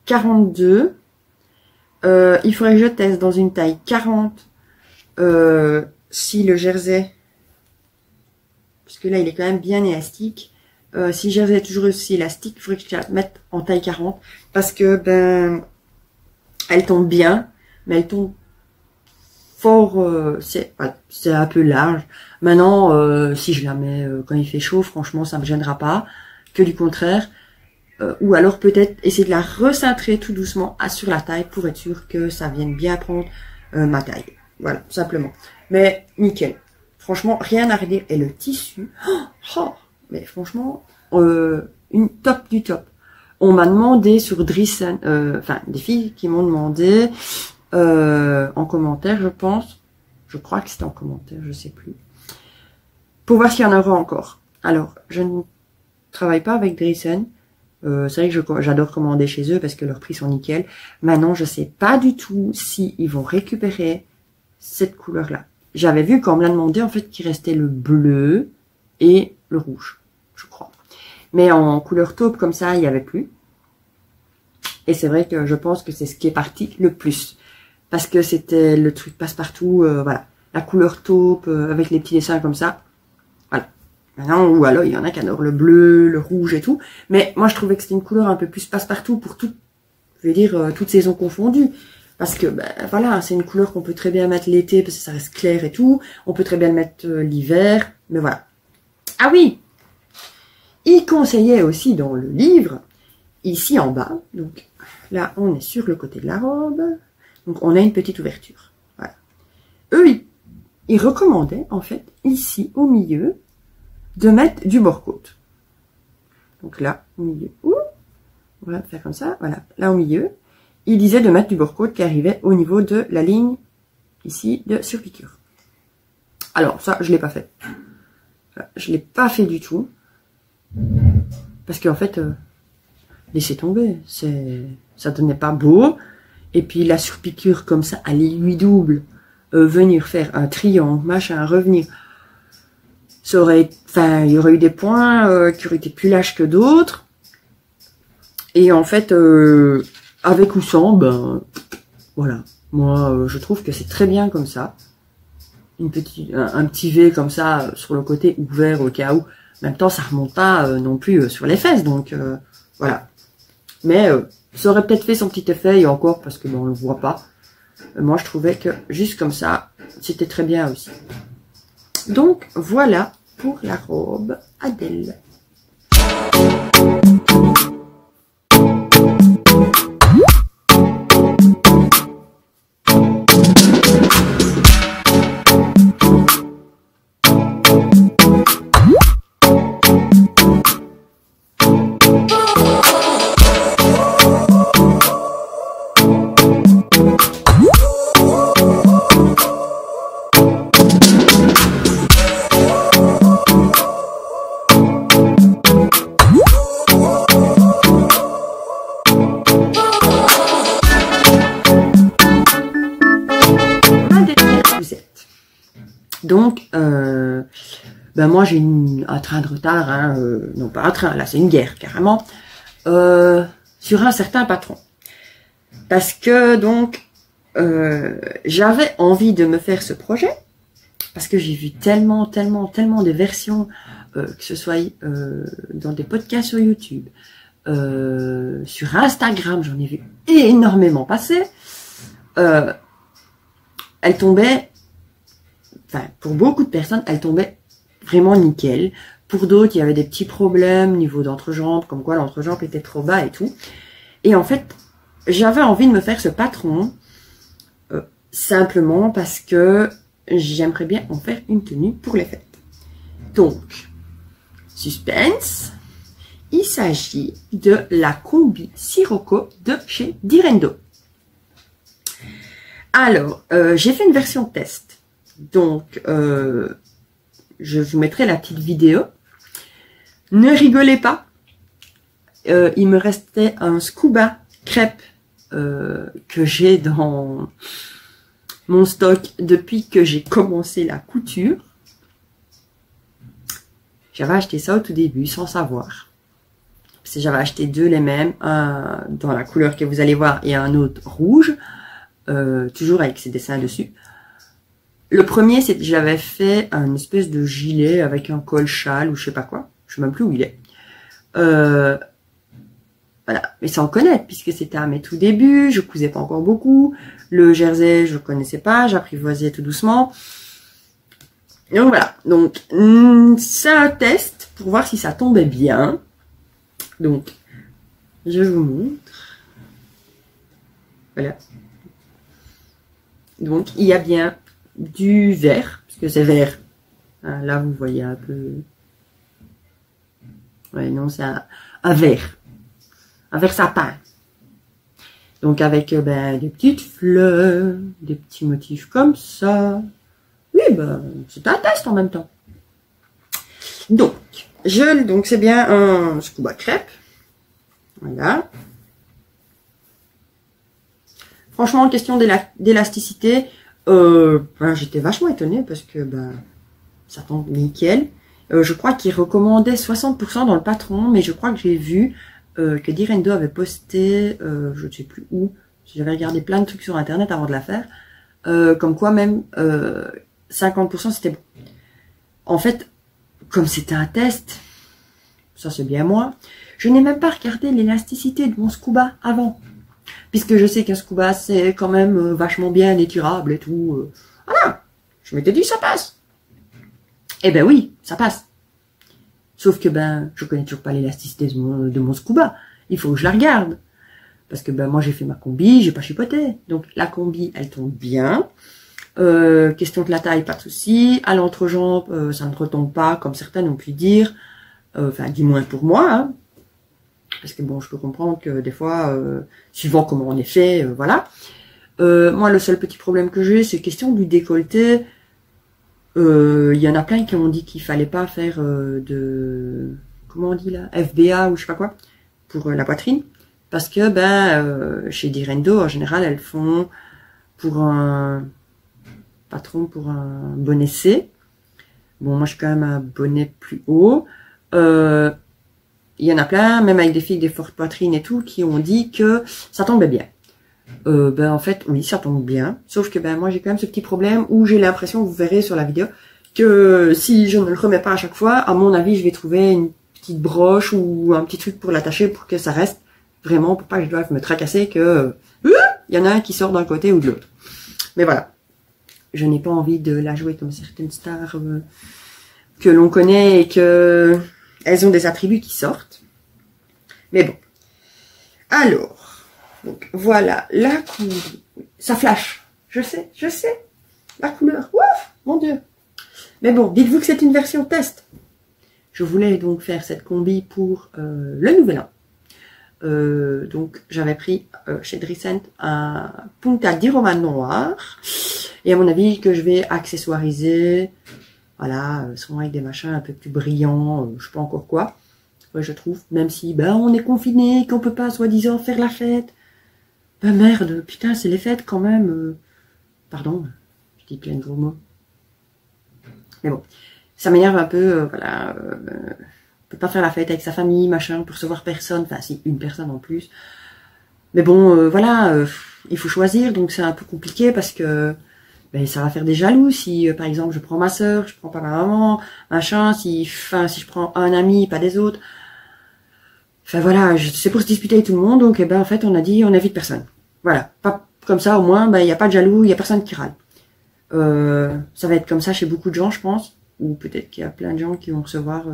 42. Il faudrait que je teste dans une taille 40. Si le jersey... Parce que là, il est quand même bien élastique. Si j'avais toujours aussi élastique, il faudrait que je la mette en taille 40. Parce que, ben, elle tombe bien. Mais elle tombe fort, c'est un peu large. Maintenant, si je la mets quand il fait chaud, franchement, ça me gênera pas. Que du contraire. Ou alors peut-être essayer de la recintrer tout doucement sur la taille pour être sûr que ça vienne bien prendre ma taille. Voilà, simplement. Mais nickel. Franchement, rien à redire. Et le tissu, mais franchement, une top du top. On m'a demandé sur Drissen, enfin, des filles qui m'ont demandé en commentaire, je pense. Je crois que c'était en commentaire, je sais plus. Pour voir s'il y en aura encore. Alors, je ne travaille pas avec Drissen. C'est vrai que j'adore commander chez eux parce que leurs prix sont nickel. Maintenant, je sais pas du tout si ils vont récupérer cette couleur-là. J'avais vu quand on me l'a demandé, en fait, qu'il restait le bleu et le rouge, je crois. Mais en couleur taupe, comme ça, il n'y avait plus. Et c'est vrai que je pense que c'est ce qui est parti le plus. Parce que c'était le truc passe-partout, voilà. La couleur taupe, avec les petits dessins comme ça. Voilà. Maintenant, ou alors, il y en a qui adorent le bleu, le rouge et tout. Mais moi, je trouvais que c'était une couleur un peu plus passe-partout pour tout, je veux dire, toutes saisons confondues. Parce que, ben, voilà, c'est une couleur qu'on peut très bien mettre l'été, parce que ça reste clair et tout. On peut très bien le mettre l'hiver, mais voilà. Ah oui! Il conseillait aussi dans le livre, ici en bas, donc là, on est sur le côté de la robe, donc on a une petite ouverture. Voilà. Eux, ils recommandaient, en fait, ici, au milieu, de mettre du bord-côte. Donc là, au milieu, on va faire comme ça, voilà, là au milieu. Il disait de mettre du bord-côte qui arrivait au niveau de la ligne, ici, de surpiqûre. Alors, ça, je l'ai pas fait. Voilà, je l'ai pas fait du tout. Parce qu'en fait, laissez tomber. Ça donnait pas beau. Et puis, la surpiqûre comme ça, à l'aiguille double, venir faire un triangle, machin, revenir. Ça aurait, enfin, il y aurait eu des points qui auraient été plus lâches que d'autres. Et en fait, avec ou sans, ben, voilà. Moi, je trouve que c'est très bien comme ça. Un petit V comme ça, sur le côté ouvert au cas où. En même temps, ça remonte pas non plus sur les fesses, donc voilà. Mais ça aurait peut-être fait son petit effet, et encore, parce que bon, on le voit pas. Moi, je trouvais que juste comme ça, c'était très bien aussi. Donc, voilà pour la robe Adèle. Donc, ben moi j'ai un train de retard, hein, non pas un train, là c'est une guerre carrément, sur un certain patron. Parce que donc, j'avais envie de me faire ce projet, parce que j'ai vu tellement de versions, que ce soit dans des podcasts sur YouTube, sur Instagram, j'en ai vu énormément passer. Elle tombait, enfin pour beaucoup de personnes, elle tombait vraiment nickel. Pour d'autres, il y avait des petits problèmes au niveau d'entrejambe, comme quoi l'entrejambe était trop bas et tout. Et en fait, j'avais envie de me faire ce patron simplement parce que j'aimerais bien en faire une tenue pour les fêtes. Donc, suspense, il s'agit de la combi Sirocco de chez Direndo. Alors, j'ai fait une version test. Donc, je vous mettrai la petite vidéo. Ne rigolez pas. Il me restait un scuba crêpe que j'ai dans mon stock depuis que j'ai commencé la couture. J'avais acheté ça au tout début sans savoir. Parce que j'avais acheté deux les mêmes, un dans la couleur que vous allez voir et un autre rouge, toujours avec ses dessins dessus. Le premier, c'est que j'avais fait un espèce de gilet avec un col châle ou je sais pas quoi. Je sais même plus où il est. Voilà, mais sans connaître, puisque c'était à mes tout débuts, je cousais pas encore beaucoup. Le jersey, je connaissais pas, j'apprivoisais tout doucement. Donc voilà, donc c'est un test pour voir si ça tombait bien. Donc, je vous montre. Voilà. Donc, il y a bien du vert, parce que c'est vert. Là, vous voyez un peu... Ouais, non, c'est un vert. Un vert sapin. Donc avec des petites fleurs, des petits motifs comme ça. Oui, c'est un test en même temps. Donc c'est bien un scuba crêpe. Voilà. Franchement, question d'élasticité, j'étais vachement étonnée parce que ça tombe nickel. Je crois qu'il recommandait 60% dans le patron, mais je crois que j'ai vu que Direndo avait posté, je ne sais plus où, j'avais regardé plein de trucs sur internet avant de la faire, comme quoi même 50% c'était bon. En fait, comme c'était un test, ça c'est bien moi, je n'ai même pas regardé l'élasticité de mon scuba avant. Puisque je sais qu'un scuba c'est quand même vachement bien étirable et tout. Voilà, je m'étais dit ça passe. Eh ben oui, ça passe. Sauf que je connais toujours pas l'élasticité de mon scuba. Il faut que je la regarde. Parce que moi j'ai fait ma combi, j'ai pas chipoté. Donc la combi elle tombe bien. Question de la taille, pas de souci. À l'entrejambe, ça ne retombe pas comme certains ont pu dire. Enfin, du moins pour moi. Hein. Parce que je peux comprendre que des fois, suivant comment on est fait, voilà. Moi, le seul petit problème que j'ai, c'est question du décolleté. Il y en a plein qui ont dit qu'il fallait pas faire comment on dit là, FBA ou je sais pas quoi, pour la poitrine. Parce que, chez Direndo, en général, elles font pour un patron, pour un bonnet C. Bon, moi, je suis quand même un bonnet plus haut. Il y en a plein, même avec des filles des fortes poitrines et tout, qui ont dit que ça tombait bien. En fait, oui, ça tombe bien. Sauf que moi, j'ai quand même ce petit problème où j'ai l'impression, vous verrez sur la vidéo, que si je ne le remets pas à chaque fois, à mon avis, je vais trouver une petite broche ou un petit truc pour l'attacher pour que ça reste vraiment, pour pas que je doive me tracasser que il y en a un qui sort d'un côté ou de l'autre. Mais voilà. Je n'ai pas envie de la jouer comme certaines stars que l'on connaît et que elles ont des attributs qui sortent. Mais bon. Alors, donc voilà, la couleur. Ça flash. Je sais. La couleur. Ouf, mon Dieu. Mais bon, dites-vous que c'est une version test. Je voulais donc faire cette combi pour le nouvel an. Donc j'avais pris chez Dricent un Punta di Roma noir. Et à mon avis que je vais accessoiriser. Voilà, souvent avec des machins un peu plus brillants, je sais pas encore quoi. Ouais, je trouve, même si on est confiné, qu'on peut pas soi-disant faire la fête. Merde, putain, c'est les fêtes quand même. Pardon, je dis plein de gros mots. Mais bon, ça m'énerve un peu, voilà. On peut pas faire la fête avec sa famille, machin, pour recevoir personne. Enfin, si, une personne en plus. Mais bon, voilà, il faut choisir, donc c'est un peu compliqué parce que ça va faire des jaloux si, par exemple, je prends ma soeur, je prends pas ma maman, machin, si je prends un ami, pas des autres. Enfin voilà, c'est pour se disputer avec tout le monde, donc en fait on a dit on invite personne. Voilà, pas comme ça au moins, il n'y a pas de jaloux, il n'y a personne qui râle. Ça va être comme ça chez beaucoup de gens, je pense, ou peut-être qu'il y a plein de gens qui vont recevoir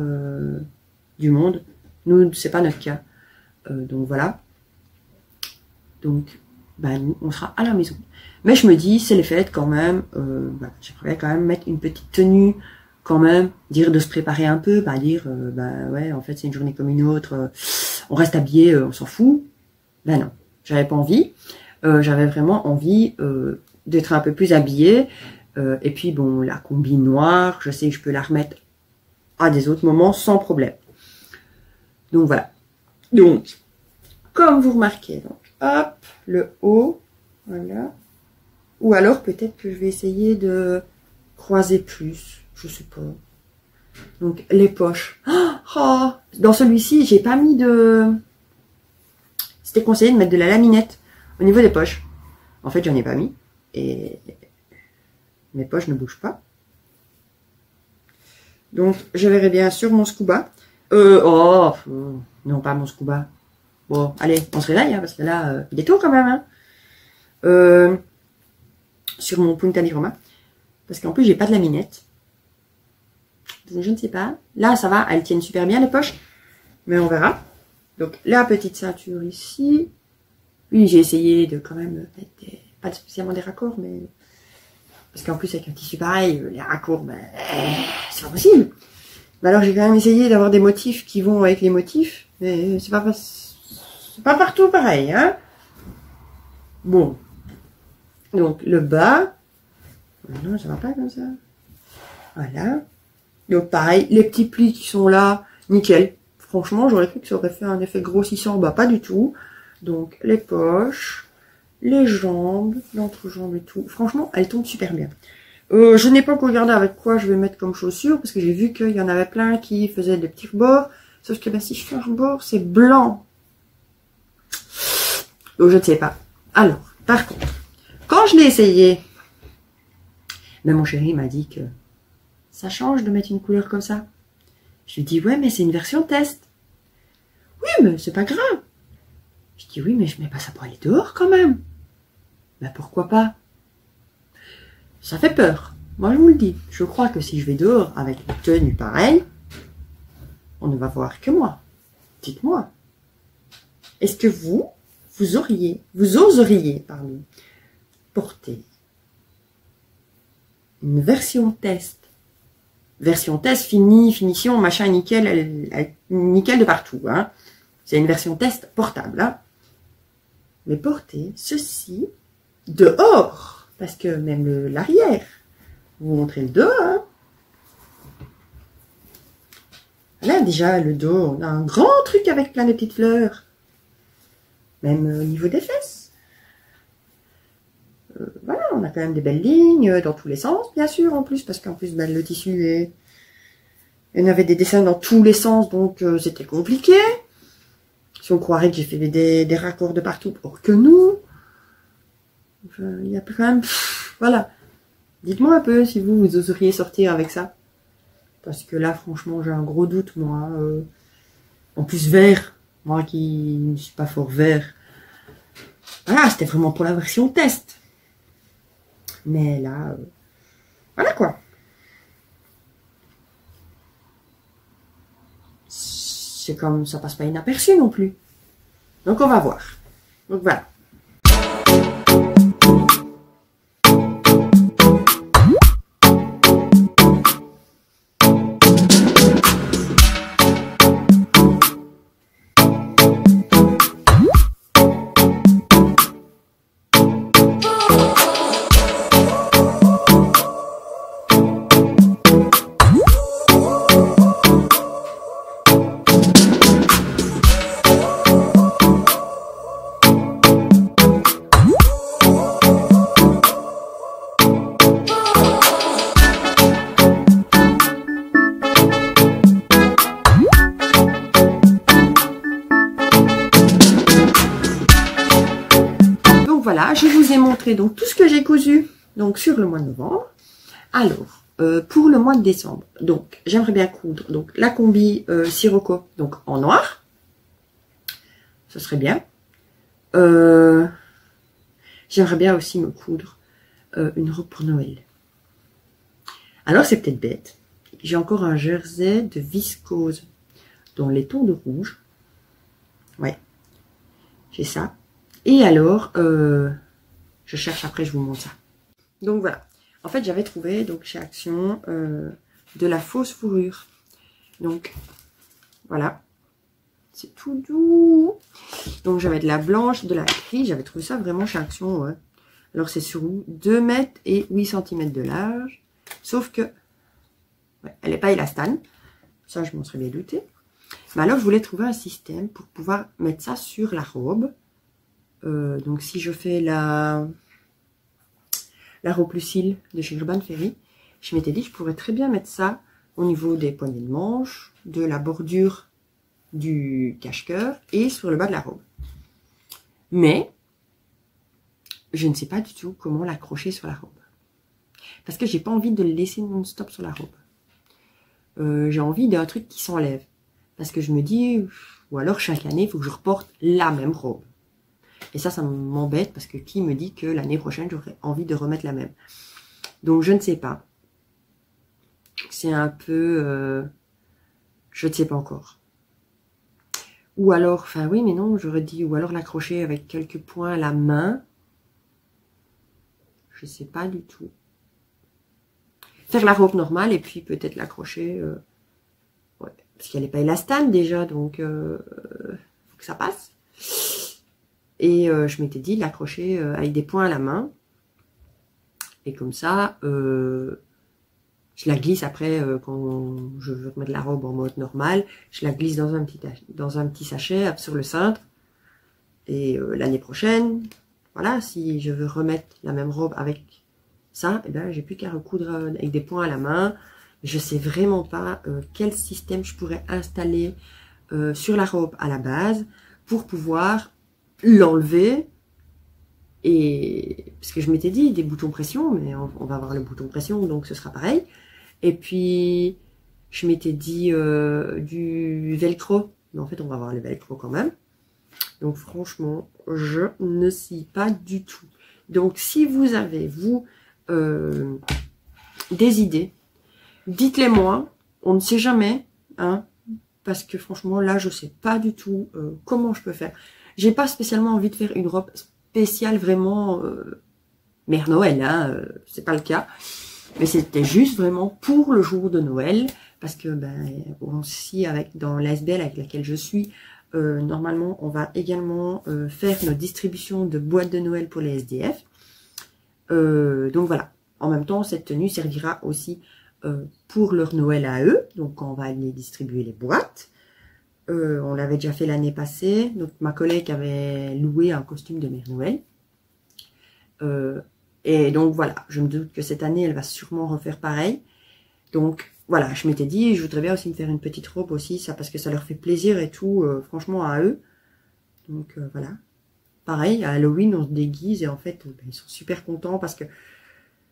du monde. Nous, c'est pas notre cas. Donc voilà. Donc, nous, on sera à la maison. Mais je me dis, c'est les fêtes quand même. J'aimerais quand même mettre une petite tenue, quand même, dire de se préparer un peu, pas dire, ouais, en fait, c'est une journée comme une autre, on reste habillé, on s'en fout. Non, j'avais pas envie. J'avais vraiment envie d'être un peu plus habillée. Et puis, bon, la combi noire, je sais que je peux la remettre à des autres moments sans problème. Donc, voilà. Donc, comme vous remarquez, donc, hop, le haut, voilà. Ou alors, peut-être que je vais essayer de croiser plus, je sais pas. Donc, les poches. Oh, dans celui-ci, j'ai pas mis de... C'était conseillé de mettre de la laminette au niveau des poches. En fait, j'en ai pas mis. Et mes poches ne bougent pas. Donc, je verrai bien sur mon scuba. Non, pas mon scuba. Bon, allez, on se réveille, hein, parce que là, il est tôt quand même. Hein. Sur mon Punta di Roma. Parce qu'en plus, j'ai pas de laminette. Je ne sais pas. Là, ça va, elles tiennent super bien, les poches. Mais on verra. Donc, la petite ceinture ici. Oui, j'ai essayé de quand même mettre pas spécialement des raccords, mais Parce qu'en plus, avec un tissu pareil, les raccours, ben, c'est pas possible. Mais alors, j'ai quand même essayé d'avoir des motifs qui vont avec les motifs. Mais c'est pas partout pareil, hein. Bon. Donc, le bas. Non, ça va pas comme ça. Voilà. Donc, pareil, les petits plis qui sont là, nickel. Franchement, j'aurais cru que ça aurait fait un effet grossissant. Bah, pas du tout. Donc, les poches, les jambes, l'entrejambe et tout. Franchement, elles tombent super bien. Je n'ai pas encore regardé avec quoi je vais mettre comme chaussures, parce que j'ai vu qu'il y en avait plein qui faisaient des petits rebords. Sauf que ben, si je fais un rebord, c'est blanc. Donc, je ne sais pas. Alors, par contre, quand je l'ai essayé, ben, mon chéri m'a dit que ça change de mettre une couleur comme ça. Je lui dis, ouais, mais c'est une version test. Oui, mais c'est pas grave. Je dis, oui, mais je mets pas ça pour aller dehors quand même. Ben, pourquoi pas? Ça fait peur. Moi, je vous le dis. Je crois que si je vais dehors avec une tenue pareille, on ne va voir que moi. Dites-moi. Est-ce que vous oseriez, porter une version test? Version test, finition, machin, nickel, nickel de partout, hein. C'est une version test portable, hein. Mais porter ceci dehors. Parce que même l'arrière, vous montrez le dos, hein. Là, déjà, le dos, on a un grand truc avec plein de petites fleurs. Même au niveau des fesses. Voilà, on a quand même des belles lignes dans tous les sens, bien sûr, en plus. Parce qu'en plus, ben, le tissu est... Il y en avait des dessins dans tous les sens, donc c'était compliqué. Si on croirait que j'ai fait des raccords de partout, or que non. Il y a quand même... Voilà. Dites-moi un peu si vous oseriez sortir avec ça. Parce que là, franchement, j'ai un gros doute, moi. En plus, vert. Moi qui ne suis pas fort vert. Voilà, c'était vraiment pour la version test. Mais là, voilà quoi. C'est comme ça passe pas inaperçu non plus. Donc on va voir. Donc voilà. Voilà, je vous ai montré donc tout ce que j'ai cousu donc sur le mois de novembre. Alors, pour le mois de décembre, donc j'aimerais bien coudre donc la combi Sirocco donc en noir. Ce serait bien. J'aimerais bien aussi me coudre une robe pour Noël. Alors c'est peut-être bête. J'ai encore un jersey de viscose dans les tons de rouge. Ouais, j'ai ça. Et alors, je cherche après, je vous montre ça. Donc voilà. En fait, j'avais trouvé donc chez Action de la fausse fourrure. Donc voilà. C'est tout doux. Donc j'avais de la blanche, de la grise. J'avais trouvé ça vraiment chez Action. Ouais. Alors c'est sur 2 mètres et 8 cm de large. Sauf que ouais, elle n'est pas élastane. Ça, je m'en serais bien douté. Mais alors, je voulais trouver un système pour pouvoir mettre ça sur la robe. Donc si je fais la robe Lucille de chez Urban Ferry, je m'étais dit que je pourrais très bien mettre ça au niveau des poignées de manche, de la bordure du cache-cœur et sur le bas de la robe. Mais je ne sais pas du tout comment l'accrocher sur la robe. Parce que j'ai pas envie de le laisser non-stop sur la robe. J'ai envie d'un truc qui s'enlève. Parce que je me dis, ou alors chaque année, il faut que je reporte la même robe. Et ça m'embête parce que qui me dit que l'année prochaine, j'aurais envie de remettre la même. Donc, je ne sais pas. C'est un peu... je ne sais pas encore. Ou alors, enfin oui, mais non, j'aurais dit, ou alors l'accrocher avec quelques points à la main. Je ne sais pas du tout. faire la robe normale et puis peut-être l'accrocher. Ouais, parce qu'elle n'est pas élastane déjà, donc faut que ça passe. Et je m'étais dit de l'accrocher avec des points à la main. Et comme ça, je la glisse après quand je veux mettre la robe en mode normal. Je la glisse dans un petit sachet sur le cintre. Et l'année prochaine, voilà, si je veux remettre la même robe avec ça, eh ben, j'ai plus qu'à recoudre avec des points à la main. Je sais vraiment pas quel système je pourrais installer sur la robe à la base pour pouvoir l'enlever. Et parce que je m'étais dit des boutons pression, mais on va avoir le bouton pression, donc ce sera pareil. Et puis je m'étais dit du velcro, mais en fait on va avoir le velcro quand même. Donc franchement, je ne sais pas du tout. Donc si vous avez, vous, des idées, dites-les moi. On ne sait jamais, hein, parce que franchement, là, je ne sais pas du tout comment je peux faire. J'ai pas spécialement envie de faire une robe spéciale vraiment Mère Noël, hein, c'est pas le cas. Mais c'était juste vraiment pour le jour de Noël, parce que ben aussi dans l'ASBL avec laquelle je suis, normalement, on va également faire notre distribution de boîtes de Noël pour les SDF. Donc voilà. En même temps, cette tenue servira aussi pour leur Noël à eux. Donc, on va aller distribuer les boîtes. On l'avait déjà fait l'année passée. Donc, ma collègue avait loué un costume de Mère Noël. Et donc, voilà. Je me doute que cette année, elle va sûrement refaire pareil. Donc, voilà, je m'étais dit, je voudrais bien aussi me faire une petite robe aussi, ça, parce que ça leur fait plaisir et tout, franchement, à eux. Donc, voilà. Pareil, à Halloween, on se déguise et en fait, ils sont super contents parce que,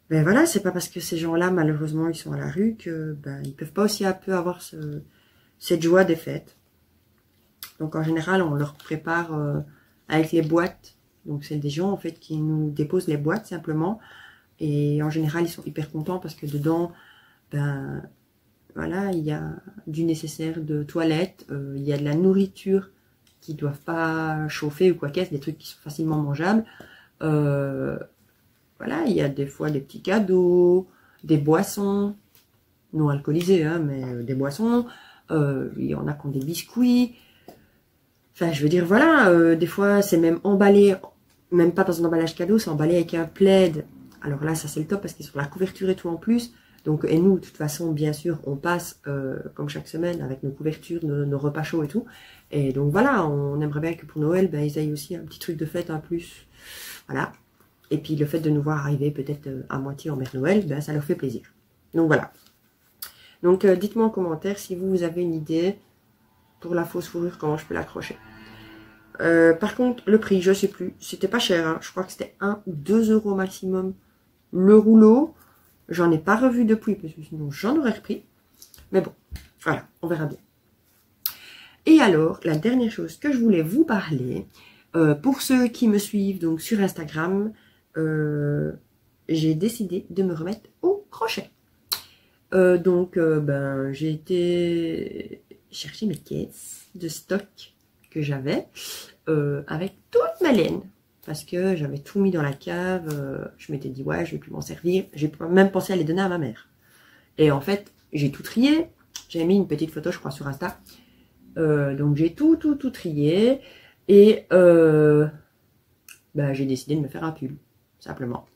ben voilà, c'est pas parce que ces gens-là, malheureusement, ils sont à la rue que, ben, ils peuvent pas aussi un peu avoir cette joie des fêtes. Donc, en général, on leur prépare avec les boîtes. Donc, c'est des gens, en fait, qui nous déposent les boîtes, simplement. Et en général, ils sont hyper contents parce que dedans, ben, voilà, il y a du nécessaire de toilette, il y a de la nourriture qui ne doivent pas chauffer ou quoi qu'est-ce, des trucs qui sont facilement mangeables. Voilà, il y a des fois des petits cadeaux, des boissons, non alcoolisées, hein, mais des boissons. Il y en a qui ont des biscuits. Enfin, je veux dire, voilà, des fois, c'est même emballé, même pas dans un emballage cadeau, c'est emballé avec un plaid. Alors là, ça c'est le top parce qu'ils sont sur la couverture et tout en plus. Donc, et nous, de toute façon, bien sûr, on passe, comme chaque semaine, avec nos couvertures, nos repas chauds et tout. Et donc, voilà, on aimerait bien que pour Noël, ben, ils aient aussi un petit truc de fête en plus. Voilà. Et puis, le fait de nous voir arriver peut-être à moitié en Mère Noël, ben, ça leur fait plaisir. Donc, voilà. Donc, dites-moi en commentaire si vous avez une idée pour la fausse fourrure, comment je peux l'accrocher. Par contre, le prix, je sais plus. C'était pas cher, hein. Je crois que c'était 1 ou 2 euros maximum le rouleau. J'en ai pas revu depuis, parce que sinon j'en aurais repris. Mais bon, voilà, on verra bien. Et alors, la dernière chose que je voulais vous parler, pour ceux qui me suivent donc sur Instagram, j'ai décidé de me remettre au crochet. Ben, j'ai été chercher mes caisses de stock que j'avais avec toute ma laine. Parce que j'avais tout mis dans la cave, je m'étais dit, ouais, je vais plus m'en servir. J'ai même pensé à les donner à ma mère. Et en fait, j'ai tout trié. J'avais mis une petite photo, je crois, sur Insta. Donc, j'ai tout trié. Et ben, j'ai décidé de me faire un pull, simplement.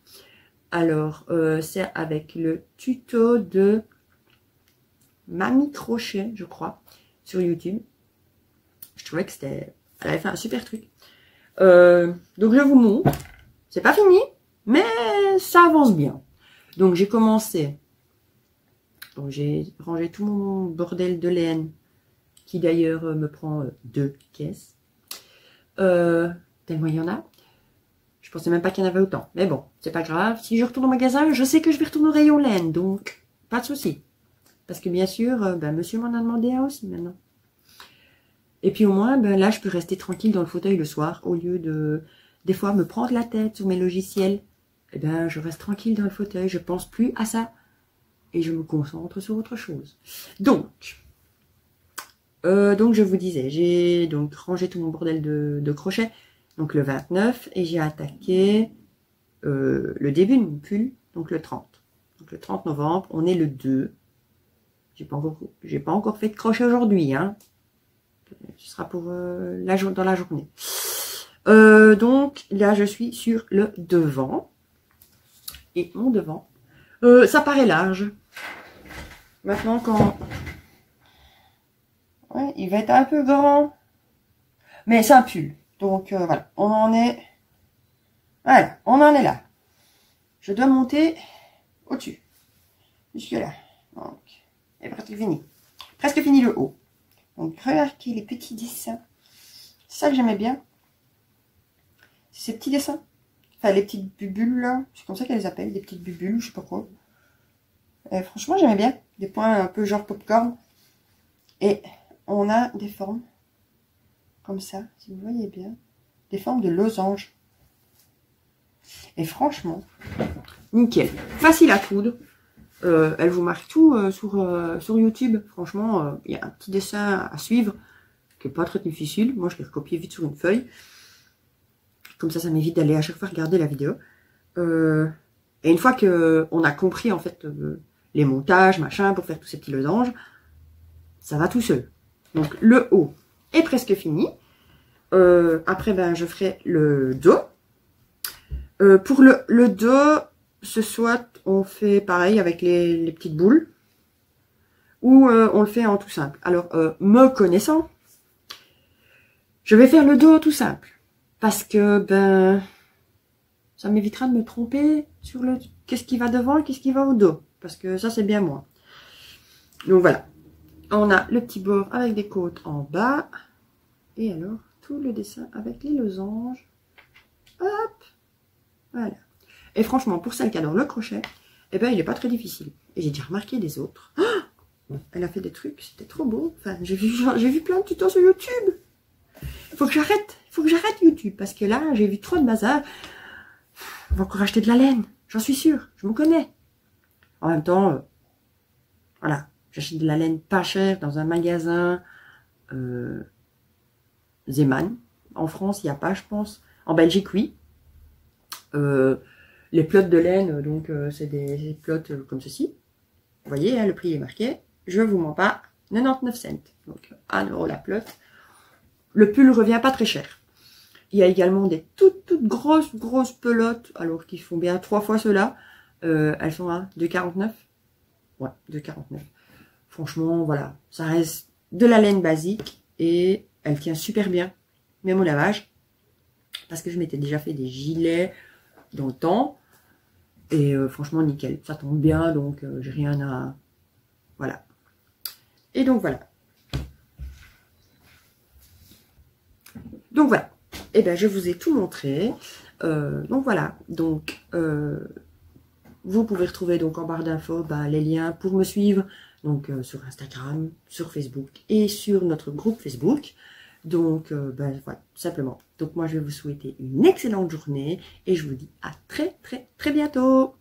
Alors, c'est avec le tuto de Mamie Crochet, je crois, sur YouTube. Je trouvais que c'était... Elle avait fait un super truc. Donc je vous montre, c'est pas fini, mais ça avance bien. Donc j'ai commencé, donc j'ai rangé tout mon bordel de laine, qui d'ailleurs me prend 2 caisses, tellement il y en a. Je pensais même pas qu'il y en avait autant, mais bon, c'est pas grave. Si je retourne au magasin, je sais que je vais retourner au rayon laine, donc pas de souci. Parce que bien sûr, ben, monsieur m'en a demandé un aussi maintenant. Et puis au moins, ben là, je peux rester tranquille dans le fauteuil le soir, au lieu de, des fois, me prendre la tête sur mes logiciels. Eh ben, je reste tranquille dans le fauteuil, je pense plus à ça. Et je me concentre sur autre chose. Donc je vous disais, j'ai donc rangé tout mon bordel de crochet, donc le 29, et j'ai attaqué le début de mon pull, donc le 30. Donc le 30 novembre, on est le 2. J'ai pas encore fait de crochet aujourd'hui, hein. Ce sera pour dans la journée. Donc là, je suis sur le devant. Et mon devant, ça paraît large. Maintenant, quand... Ouais, il va être un peu grand. Mais c'est un pull. Donc voilà, on en est... Voilà, on en est là. Je dois monter au-dessus. Jusque là. Donc, et presque fini. Presque fini le haut. Donc, remarquez les petits dessins. C'est ça que j'aimais bien. Ces petits dessins. Enfin, les petites bubules, là. C'est comme ça qu'elles les appellent, des petites bubules, je sais pas quoi. Et franchement, j'aimais bien. Des points un peu genre popcorn. Et on a des formes comme ça, si vous voyez bien. Des formes de losange. Et franchement, nickel. Facile à coudre. Elle vous marque tout sur YouTube. Franchement, il y a un petit dessin à suivre qui n'est pas très difficile. Moi, je l'ai recopié vite sur une feuille. Comme ça m'évite d'aller à chaque fois regarder la vidéo. Et une fois qu'on a compris, en fait, les montages, machin, pour faire tous ces petits losanges, ça va tout seul. Donc, le haut est presque fini. Après, ben, je ferai le dos. Pour le dos, ce soit on fait pareil avec les petites boules, ou on le fait en tout simple. Alors, me connaissant, je vais faire le dos tout simple. Parce que, ben, ça m'évitera de me tromper sur le qu'est-ce qui va devant et qu'est-ce qui va au dos. Parce que ça, c'est bien moi. Donc voilà. On a le petit bord avec des côtes en bas. Et alors, tout le dessin avec les losanges. Hop. Voilà. Et franchement, pour celle qui adore le crochet, eh ben, il n'est pas très difficile. Et j'ai déjà remarqué des autres. Oh, elle a fait des trucs, c'était trop beau. Enfin, j'ai vu plein de tutos sur YouTube. Il faut que j'arrête YouTube. Parce que là, j'ai vu trop de bazar. On va encore acheter de la laine. J'en suis sûre. Je me connais. En même temps, voilà. J'achète de la laine pas chère dans un magasin Zeman. En France, il n'y a pas, je pense. En Belgique, oui. Les plots de laine, donc c'est des plots comme ceci. Vous voyez, hein, le prix est marqué. Je vous mens pas, 99 cents. Donc 1 € la plot. Le pull revient pas très cher. Il y a également des toutes grosses pelotes, alors qu'ils font bien 3 fois cela. Elles sont à 2,49. Ouais, 2,49. Franchement, voilà, ça reste de la laine basique et elle tient super bien, même au lavage. Parce que je m'étais déjà fait des gilets dans le temps. Et franchement, nickel. Ça tombe bien, donc j'ai rien à... Voilà. Et donc, voilà. Donc, voilà. Et bien, je vous ai tout montré. Donc, voilà. Donc, vous pouvez retrouver donc en barre d'infos les liens pour me suivre. Donc, sur Instagram, sur Facebook et sur notre groupe Facebook. Donc, voilà, tout simplement. Donc, moi, je vais vous souhaiter une excellente journée et je vous dis à très bientôt.